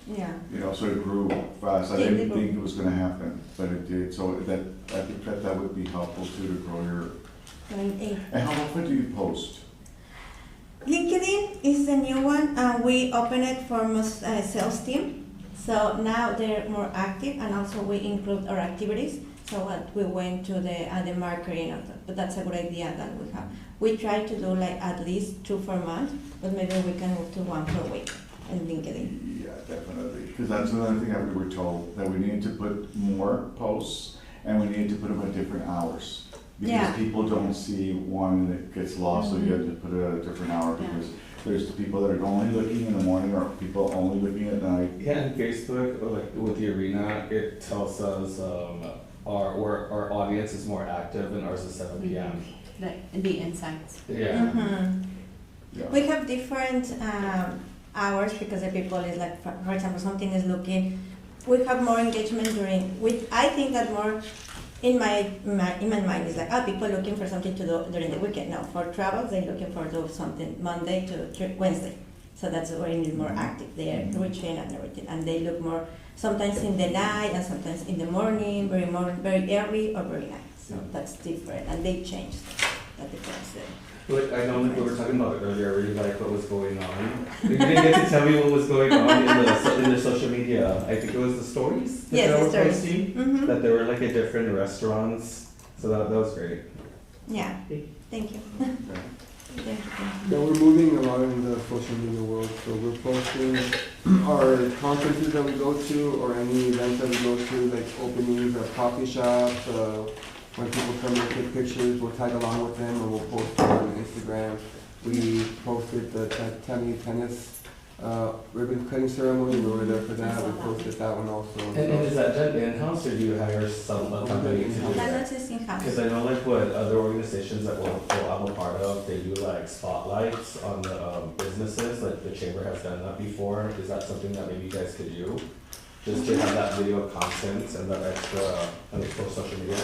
S7: Yeah.
S1: so it grew fast. I
S7: Yeah, it
S1: didn't
S7: grew.
S1: think it was gonna happen, but it did, so I think that would be helpful too, to grow your, and how often do you post?
S7: LinkedIn is the new one, and we open it for most sales team. So now they're more active, and also we include our activities. So what we went to the marketing of that, but that's a good idea that we have. We try to do like at least 2 per month, but maybe we can move to 1 per week in LinkedIn.
S1: Yeah, definitely, because that's another thing that we were told, that we needed to put more posts, and we needed to put them at different hours.
S7: Yeah.
S1: Because people don't see one and it gets lost, so you have to put it at a different hour,
S3: Yeah.
S1: because there's the people that are only looking in the morning, or people only looking at night.
S8: Yeah, and Facebook, like with the arena, it tells us our audience is more active and ours is 7 p.m.
S3: The insights.
S8: Yeah.
S7: Mhm.
S1: Yeah.
S7: We have different hours because the people is like, for example, something is looking, we have more engagement I think that more in my mind is like, people looking for something to do during the weekend. No, for travels, they're looking for do something Monday to Wednesday. So that's where it is more active. They are reaching and everything, and they look more sometimes in the night and sometimes in the morning, very early or very night. So that's different, and they change that difference there.
S8: Like, I know like we were talking about it earlier, I really like what was going on. You didn't get to tell me what was going on in the social media. I think it was the stories that
S7: Yes,
S8: they
S7: the
S8: were
S7: stories.
S8: posting,
S7: Mm-hmm.
S8: that they were like at different restaurants. So that was great.
S7: Yeah, thank you.
S1: Okay.
S7: Thank you.
S5: Yeah, we're moving a lot in the social media world, so we're posting our conferences that we go to, or any events that we go to, like openings of coffee shops, when people come and take pictures, we'll tag along with them, and we'll post it on Instagram. We posted the tennis ribbon cutting ceremony, we were there for that, we posted that one also.
S8: And is that done in-house, or do you hire some company to do
S7: That
S8: that?
S7: is in-house.
S8: Because I know like what other organizations that I'm a part of, they do like spotlights on the businesses, like the chamber has done that before. Is that something that maybe you guys could do? Just to have that video content and that extra, and explore social media?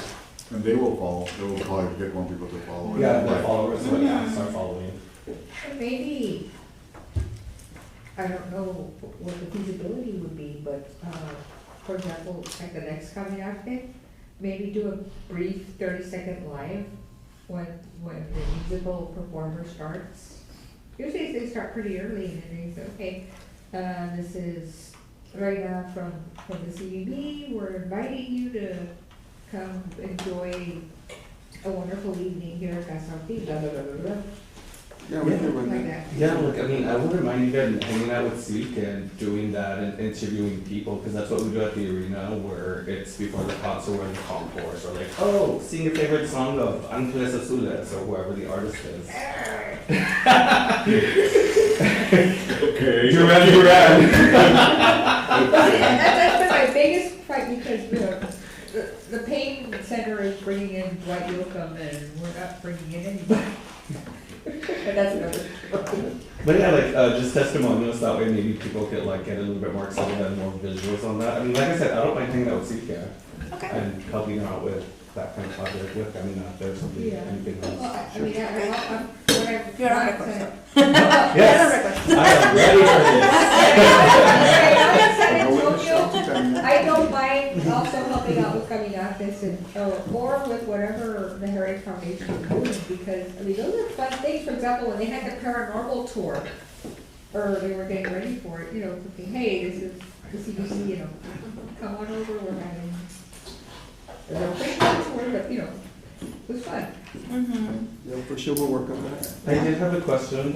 S1: And they will follow, they will probably pick more people to follow.
S8: Yeah, the followers, so yeah, start following.
S6: Maybe, I don't know what the feasibility would be, but, for example, like the next Caminarte, maybe do a brief 30-second live when the musical performer starts. Usually they start pretty early and then they say, okay, this is Reina from the CBB, we're inviting you to come enjoy a wonderful evening here at Casa Ortiz, blah, blah, blah, blah, blah.
S5: Yeah, we can run
S6: Like
S5: that.
S6: that.
S8: Yeah, look, I mean, I wouldn't mind even hanging out with Zeke and doing that and interviewing people, because that's what we do at the arena, where it's before the concert, we're in the concourse, or like, oh, sing your favorite song of Angeles Azules, or whoever the artist is.
S1: Okay.
S8: Duran.
S6: That's been my biggest fight because, you know, the pain center is bringing in Dwight Yoakam and we're not bringing in anybody. But that's another.
S8: But yeah, like, just testimonials, that way maybe people could like get a little bit more excited and more visuals on that. I mean, like I said, I don't mind hanging out with Zeke
S7: Okay.
S8: and helping out with that kind of project with, I mean, if there's something,
S6: Yeah.
S8: anything
S6: Well,
S8: else.
S6: I mean, what I've.
S7: You're on
S6: not
S7: record,
S6: said-
S8: Yes, I am ready for this.
S6: I don't mind also helping out with Caminates and, or with whatever the Heritage Foundation is doing, because, I mean, those are fun things. For example, when they had the paranormal tour, or they were getting ready for it, you know, thinking, hey, this is the CBC, you know, come on over, we're having, there's a pretty fun tour, but, you know, it was fun.
S7: Mm-hmm.
S5: Yeah, for sure, we'll work on that.
S8: I did have a question,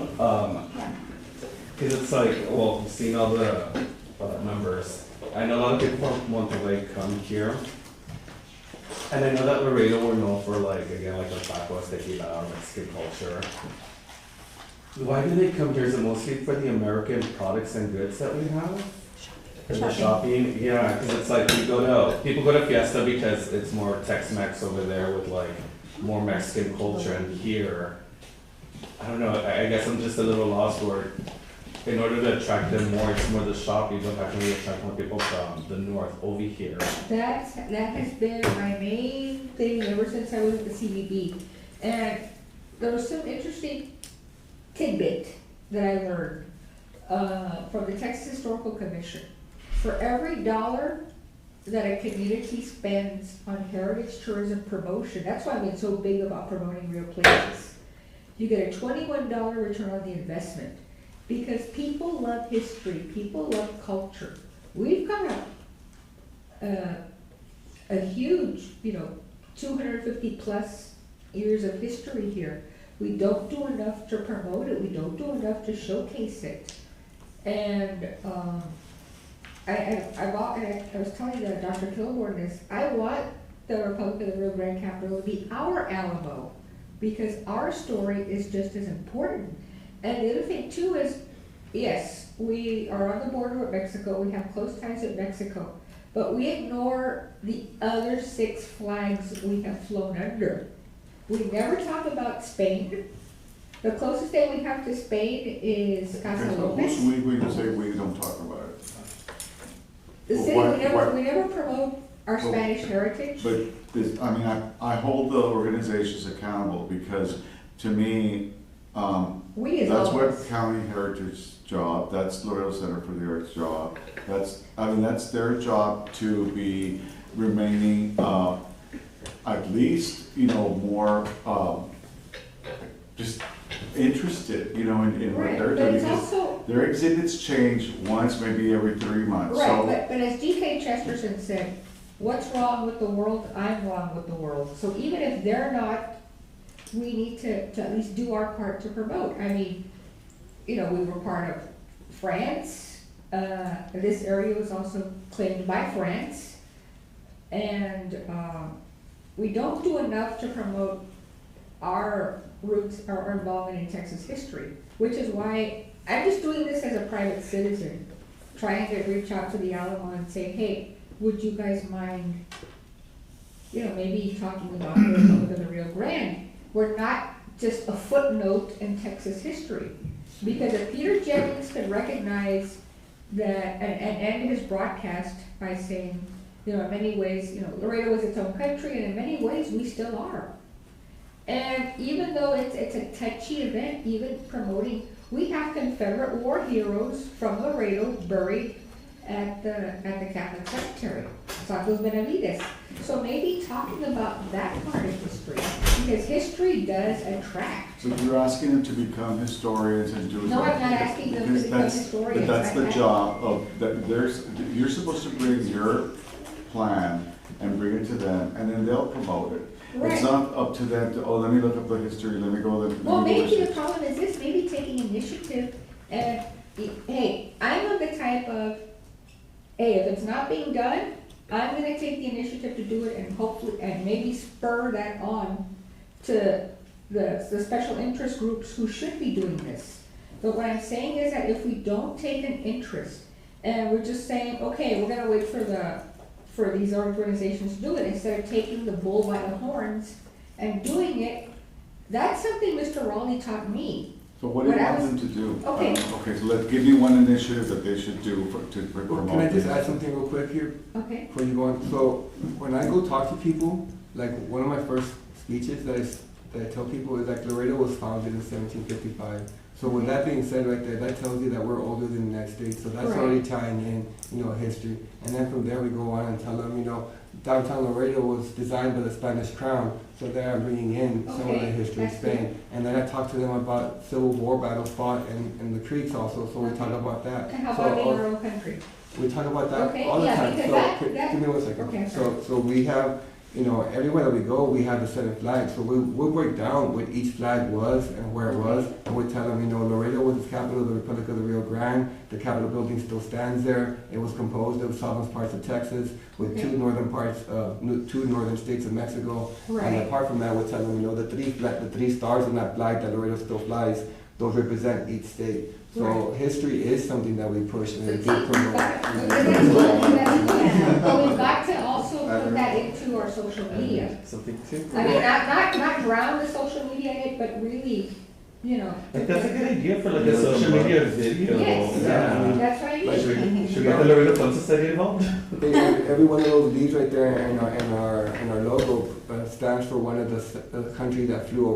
S8: because it's like, well, we've seen all the numbers. I know a lot of people from Monterrey come here. And I know that Laredo, we're known for like, again, like the tacos, tequila, Mexican culture. Why do they come here? Is it mostly for the American products and goods that we have? For the shopping? Yeah, because it's like people go to Fiesta because it's more Tex-Mex over there with like more Mexican culture, and here, I don't know, I guess I'm just a little lost where in order to attract them more, it's more the shop, you don't have to really attract more people from the north over here.
S6: That has been my main thing ever since I was at the CBB. And there was some interesting tidbit that I learned from the Texas Historical Commission. For every $1 that a community spends on heritage tourism promotion, that's why I've been so big about promoting real places, you get a $21 return on the investment. Because people love history, people love culture. We've got a huge, 250 plus years of history here. We don't do enough to promote it, we don't do enough to showcase it. And I was telling Dr. Kilborn this, I want the Republic of the Rio Grande Capital to be our Alamo, because our story is just as important. And the other thing too is, yes, we are on the border with Mexico, we have close ties with Mexico, but we ignore the other 6 flags we have flown under. We never talk about Spain. The closest thing we have to Spain is Casa Lopez.
S1: We can say we don't talk about it.
S6: The
S1: Well,
S6: city,
S1: why-
S6: we never promote our
S1: Well,
S6: Spanish heritage.
S1: But this, I hold the organizations accountable because to me,
S6: We as
S1: that's what
S6: locals.
S1: County Heritage job, that's Laredo Center for the Arts job. That's their job to be remaining, at least, more, just interested, in what
S6: Right,
S1: they're
S6: but
S1: doing.
S6: it's
S1: Because
S6: also,
S1: their exhibits change once, maybe every 3 months,
S6: right,
S1: so.
S6: but as G.K. Chesterton said, what's wrong with the world, I'm wrong with the world. So even if they're not, we need to at least do our part to promote. I mean, we were part of France, this area was also claimed by France. And, we don't do enough to promote our roots, our involvement in Texas history, which is why I'm just doing this as a private citizen, trying to reach out to the Alamo and say, hey, would you guys mind, maybe talking about the Republic of the Rio Grande? We're not just a footnote in Texas history. Because if Peter Jennings could recognize that, and end his broadcast by saying, in many ways, Laredo was its own country, and in many ways, we still are. And even though it's a touchy event, even promoting, we have Confederate war heroes from Laredo buried at the Catholic Cemetery, Santos Benavides. So maybe talking about that part of history, because history does attract.
S1: So you're asking them to become historians and do.
S6: No, I'm not asking them to
S1: Because
S6: become
S1: that's-
S6: historians.
S1: But that's the
S6: I-
S1: job of, you're supposed to bring your plan and bring it to them, and then they'll promote it.
S6: Right.
S1: It's not up to them to, let me look up the history, let me go, let me
S6: Well,
S1: do
S6: maybe
S1: this.
S6: the problem is this, maybe taking initiative and, hey, I'm of the type of, hey, if it's not being done, I'm gonna take the initiative to do it and hopefully, and maybe spur that on to the special interest groups who should be doing this. But what I'm saying is that if we don't take an interest and we're just saying, okay, we're gonna wait for these organizations to do it, instead of taking the bull by the horns and doing it, that's something Mr. Raleigh taught me.
S1: So what do you
S6: What I
S1: want
S6: was-
S1: them to do?
S6: Okay.
S1: Okay, so give me one initiative that they should do to promote.
S5: Can I just
S1: it.
S5: add something real quick here
S6: Okay,
S5: before you go on? So when I go talk to people, like one of my first speeches that I tell people is like Laredo was founded in 1755. So with that being said right there, that tells you that we're older than the United States. So that's
S6: Right.
S5: already tying in, history. And then from there we go on and tell them, downtown Laredo was designed by the Spanish crown. So there I'm bringing in some of the
S6: Okay,
S5: history of
S6: that's
S5: Spain. And then I talk to them about Civil War battles fought in the creeks also. So we talk about that.
S6: and how
S5: So,
S6: about in our own country?
S5: we talk about that
S6: Okay,
S5: all the
S6: yeah,
S5: time.
S6: because
S5: So,
S6: that-
S5: give me 1 second.
S6: Okay,
S5: So we have, everywhere that we go, we have the 7 flags. So we'll break down what each flag was and where it was. And we tell them, Laredo was the capital of the Republic of the Rio Grande. The Capitol building still stands there. It was composed of southern parts of Texas with
S6: Okay.
S5: two northern states of Mexico. And
S6: Right,
S5: apart from that, we tell them, the 3 stars on that flag that Laredo still flies, those represent each state. So
S6: Right.
S5: history is something that we push and we
S6: See,
S5: do
S6: we've
S5: promote.
S6: got- that's good. But we've got to also put that into our social media.
S8: Something too.
S6: I mean, not drown the social media in it, but really,
S8: Like, that's a good idea for like a social media video.
S6: Yes.
S8: Yeah.
S6: That's what I
S5: Like,
S6: mean.
S8: Should we get the Laredo Fun Society involved?
S5: Every one of those leaves right there in our logo stands for one of the countries that flew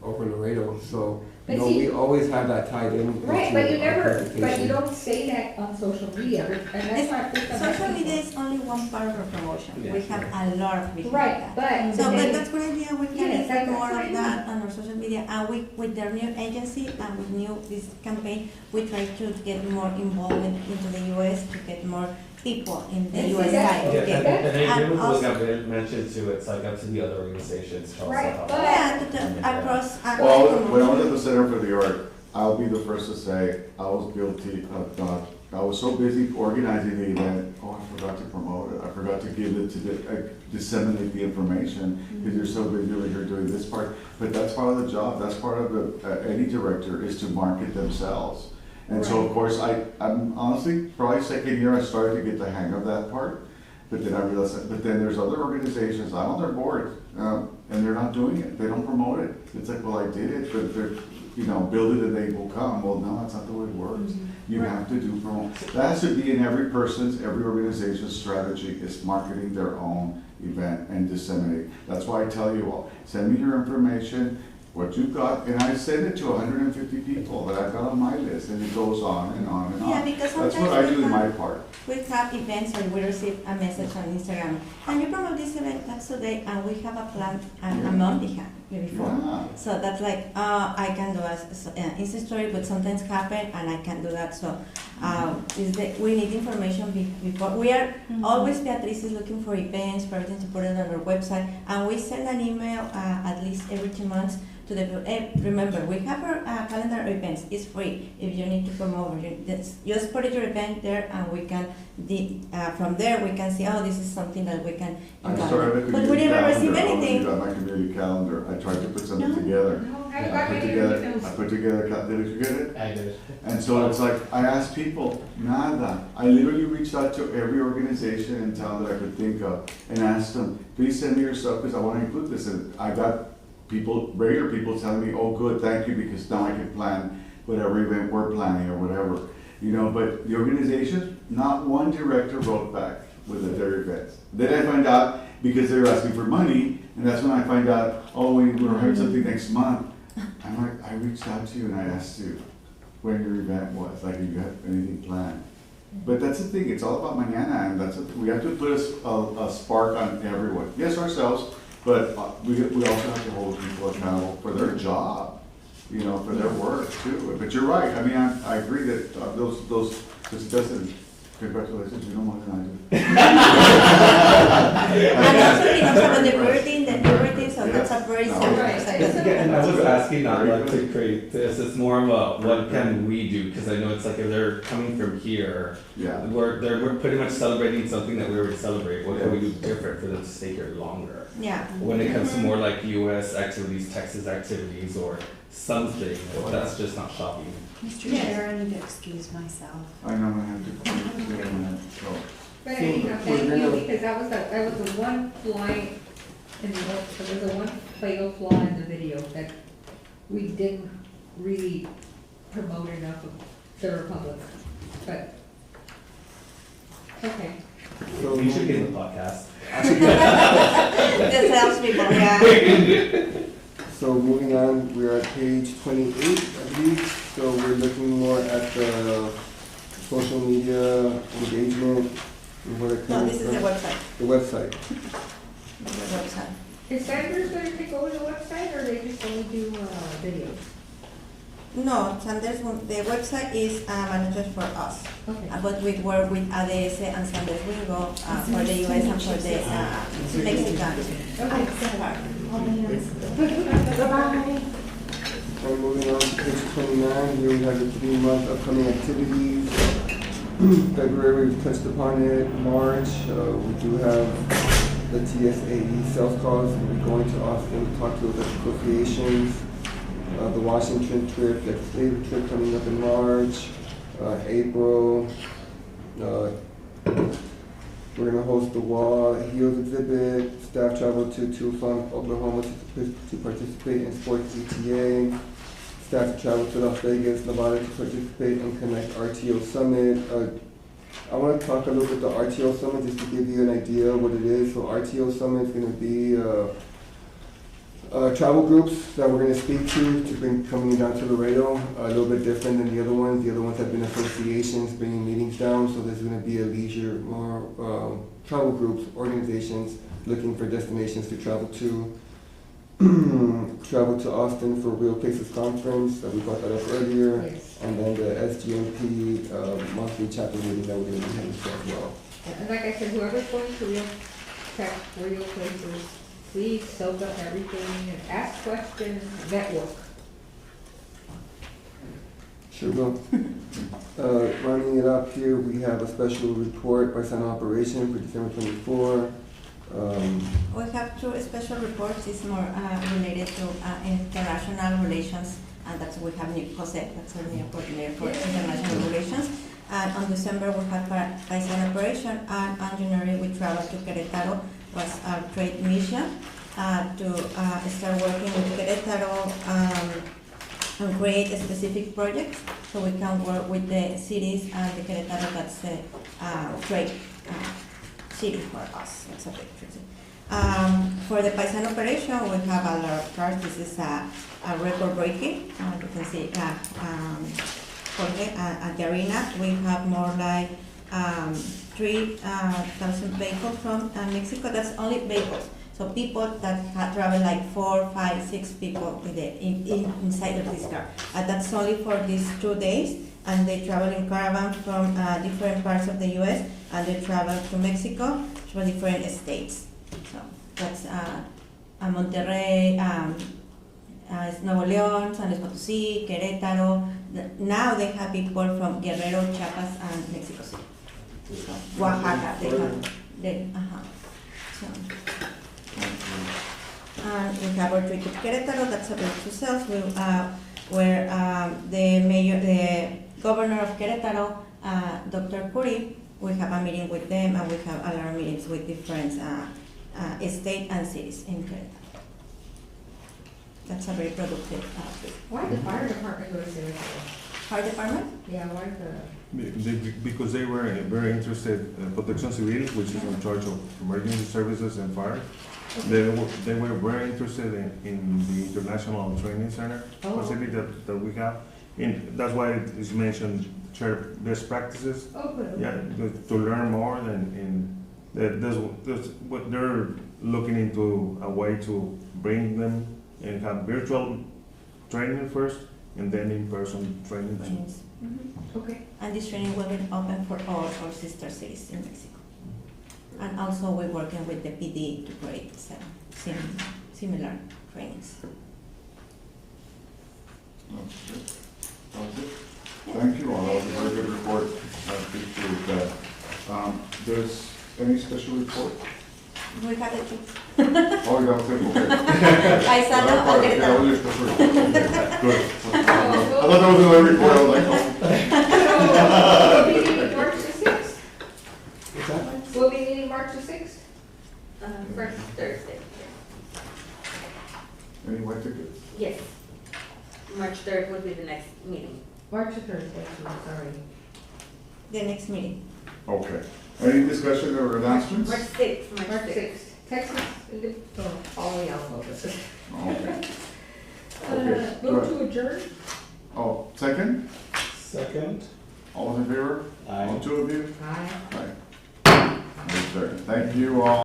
S5: over Laredo. So
S6: But see-
S5: we always have that tied in.
S6: Right,
S5: into
S6: but you
S5: our
S6: never, but
S5: presentation.
S6: you don't say that on social media, and that's not.
S7: Social media is only one part of our promotion. We have a lot of behind
S6: Right,
S7: that.
S6: but.
S7: So, but
S6: then-
S7: that's a good idea, we can
S6: Yes,
S7: include
S6: that's
S7: more
S6: what I
S7: of that on our social media, and with their new agency and with this campaign, we try to get more involvement into the US, to get more people in the
S6: And see,
S7: US
S6: that's-
S7: side.
S8: Yeah,
S7: to get-
S8: and I agree
S7: and
S8: with what
S7: also-
S8: Gabriel mentioned too, it's like up to the other organizations to also
S6: Right,
S8: help.
S6: but-
S7: Yeah, across.
S1: Well, when I was at the Center for the Art, I'll be the first to say, I was guilty of, I was so busy organizing the event, I forgot to promote it, I forgot to give it to disseminate the information, because you're so busy over here doing this part, but that's part of the job, that's part of any director, is to market themselves. And so, of course, I'm honestly, probably second year, I started to get the hang of that part, but then I realized, but then there's other organizations, I'm on their board, and they're not doing it, they don't promote it. It's like, well, I did it, but they're, build it and they will come. Well, no, that's not the way it works. You have to do promo. That has to be in every organization's strategy, is marketing their own event and disseminate. That's why I tell you all, send me your information, what you've got, and I send it to 150 people that I've got on my list, and it goes on and on and on.
S7: Yeah, because
S1: That's what I
S7: sometimes
S1: do
S7: we
S1: in my
S7: have,
S1: part.
S7: we have events and we receive a message on Instagram. Can you promote this event? That's today, and we have a plan a month before.
S1: Yeah.
S7: So that's like, I can do an Insta story, but sometimes happen and I can't do that. So we need information before. We are always, Beatriz is looking for events, for everything to put it on our website. And we send an email at least every 2 months to the, remember, we have our calendar of events. It's free. If you need to promote, just put your event there and we can, from there we can see, oh, this is something that we can
S1: I
S7: invite.
S1: started a
S7: But we
S1: community
S7: never receive
S1: calendar. I don't know if
S7: anything.
S1: you got my community calendar. I tried to put something
S7: No.
S1: together.
S6: No.
S1: I put together, did you get it?
S8: I did.
S1: And so it's like, I asked people, nada. I literally reached out to every organization and town that I could think of and asked them, please send me your stuff because I want to include this. And I got people, regular people telling me, oh, good, thank you, because now I can plan whatever event we're planning or whatever. You know, but the organization, not one director wrote back with their events. Then I find out, because they were asking for money, and that's when I find out, oh, we're having something next month. I'm like, I reached out to you and I asked you when your event was, like, if you have anything planned. But that's the thing, it's all about mañana, and we have to put a spark on everyone. Yes, ourselves, but we also have to hold people accountable for their job, you know, for their work too. But you're right, I mean, I agree that those doesn't, congratulations, you know more than I do.
S7: And also, he knows about the birthday, so that's a very
S6: Right.
S7: simple.
S8: Yeah, and I was asking not like to create this, it's more of a, what can we do? Because I know it's like if they're coming from here,
S1: Yeah,
S8: we're pretty much celebrating something that we already celebrate. What can we do different for them to stay here longer?
S7: Yeah.
S8: When it comes to more like US activities, Texas activities, or something, that's just not shopping.
S3: Mr. Chair, I need to excuse myself.
S1: I know, I have to, so.
S6: But anyhow, thank you, because that was the one fly in the, there was the one fatal flaw in the video that we didn't really promote enough to the public, but, okay.
S5: So,
S8: You should get in the podcast.
S7: The salespeople, yeah.
S5: so moving on, we're at page 28, I believe. So we're looking more at the social media engagement and where it
S7: No,
S5: comes
S7: this is the
S5: from.
S7: website.
S5: The website.
S7: The website.
S6: Is Sanders gonna take over the website, or they just only do, videos?
S7: No, Sanders, the website is managed for us.
S6: Okay.
S7: But we work with ADS and Sanders Wingo for the US and for the Mexican.
S6: Okay.
S5: And moving on to page 29, here we have the 3-month upcoming activities. February, we've touched upon it. March, we do have the TSAE sales calls. We'll be going to Austin to talk to the associations. The Washington trip, the state trip coming up in March. April, we're gonna host the Wall Heels exhibit. Staff travel to Tucson, Oklahoma to participate in sports ETA. Staff travel to Las Vegas, Nevada to participate in Connect RTO Summit. I want to talk a little bit about the RTO Summit just to give you an idea of what it is. So RTO Summit is going to be travel groups that we're going to speak to bring coming down to Laredo. A little bit different than the other ones. The other ones have been associations bringing meetings down. So there's going to be a leisure, more travel groups, organizations looking for destinations to travel to. Travel to Austin for Real Places Conference, we brought that up earlier.
S6: Yes.
S5: And then the SGMP monthly chapter meeting that we're going to be having as well.
S6: And like I said, whoever's going to real places, please soak up everything and ask questions, network.
S5: Sure will. Running it up here, we have a special report by Center Operation for December 24.
S7: We have two special reports. It's more related to international relations, and that's we have Jose, that's our new coordinator for international relations. And on December we have Paisan Operation, and on January we traveled to Querétaro, was our trade mission to start working with Querétaro and create a specific projects so we can work with the cities and the Querétaro, that's the trade city for us. That's a big city. For the Paisan operation, we have a lot of cars. This is a record breaking. You can see Jorge at the arena. We have more like 3,000 vehicles from Mexico. That's only vehicles. So people that travel like 4, 5, 6 people with inside of this car. That's only for these 2 days. And they travel in caravan from different parts of the U.S. and they travel to Mexico for different states. So that's Monterrey, Nuevo León, San Luis Potosí, Querétaro. Now they have people from Guerrero, Chiapas, and Mexico City. So Oaxaca, they have. So, And we have our trip to Querétaro, that's about to sales, where the mayor, the governor of Querétaro, Dr. Puri, we have a meeting with them, and we have a lot of meetings with different states and cities in Querétaro. That's a very productive trip.
S6: Why did the fire department go to Sarasota?
S7: Fire department?
S6: Yeah, why did the,
S2: Because they were very interested in Protección Civil, which is in charge of emergency services and fire. They were very interested in the international training center
S6: Oh.
S2: facility that we have. And that's why it is mentioned, share best practices.
S6: oh, good.
S2: Yeah, to learn more that's what they're looking into, a way to bring them and have virtual training first and then in-person training.
S7: Trainings.
S6: Okay.
S7: And this training will be open for all our sister cities in Mexico. And also we're working with the PD to create some similar trainings.
S1: That's it. Thank you all, that was a very good report, I appreciate that. There's any special report?
S7: We have it too.
S1: Oh, you have to, okay.
S7: I saw
S1: That
S7: them,
S1: part,
S7: I'll get it
S1: that
S7: done.
S1: was your special report. Okay, good. I thought that was another report, I was like, oh.
S6: We'll be meeting March the sixth.
S5: What's that?
S6: We'll be meeting March the sixth.
S4: First Thursday.
S1: Any white tickets?
S4: Yes. March 3rd would be the next meeting.
S6: March the third, actually, sorry.
S7: The next meeting.
S1: Okay. Any discussion or announcements?
S4: March 6th,
S6: March
S4: March 6th.
S6: sixth. Texas, all the way out of this.
S1: Okay. Okay.
S6: Move to adjourn?
S1: Oh, second?
S8: Second.
S1: All in favor?
S8: Aye.
S1: All two of you?
S6: Aye.
S1: Aye. Thank you all.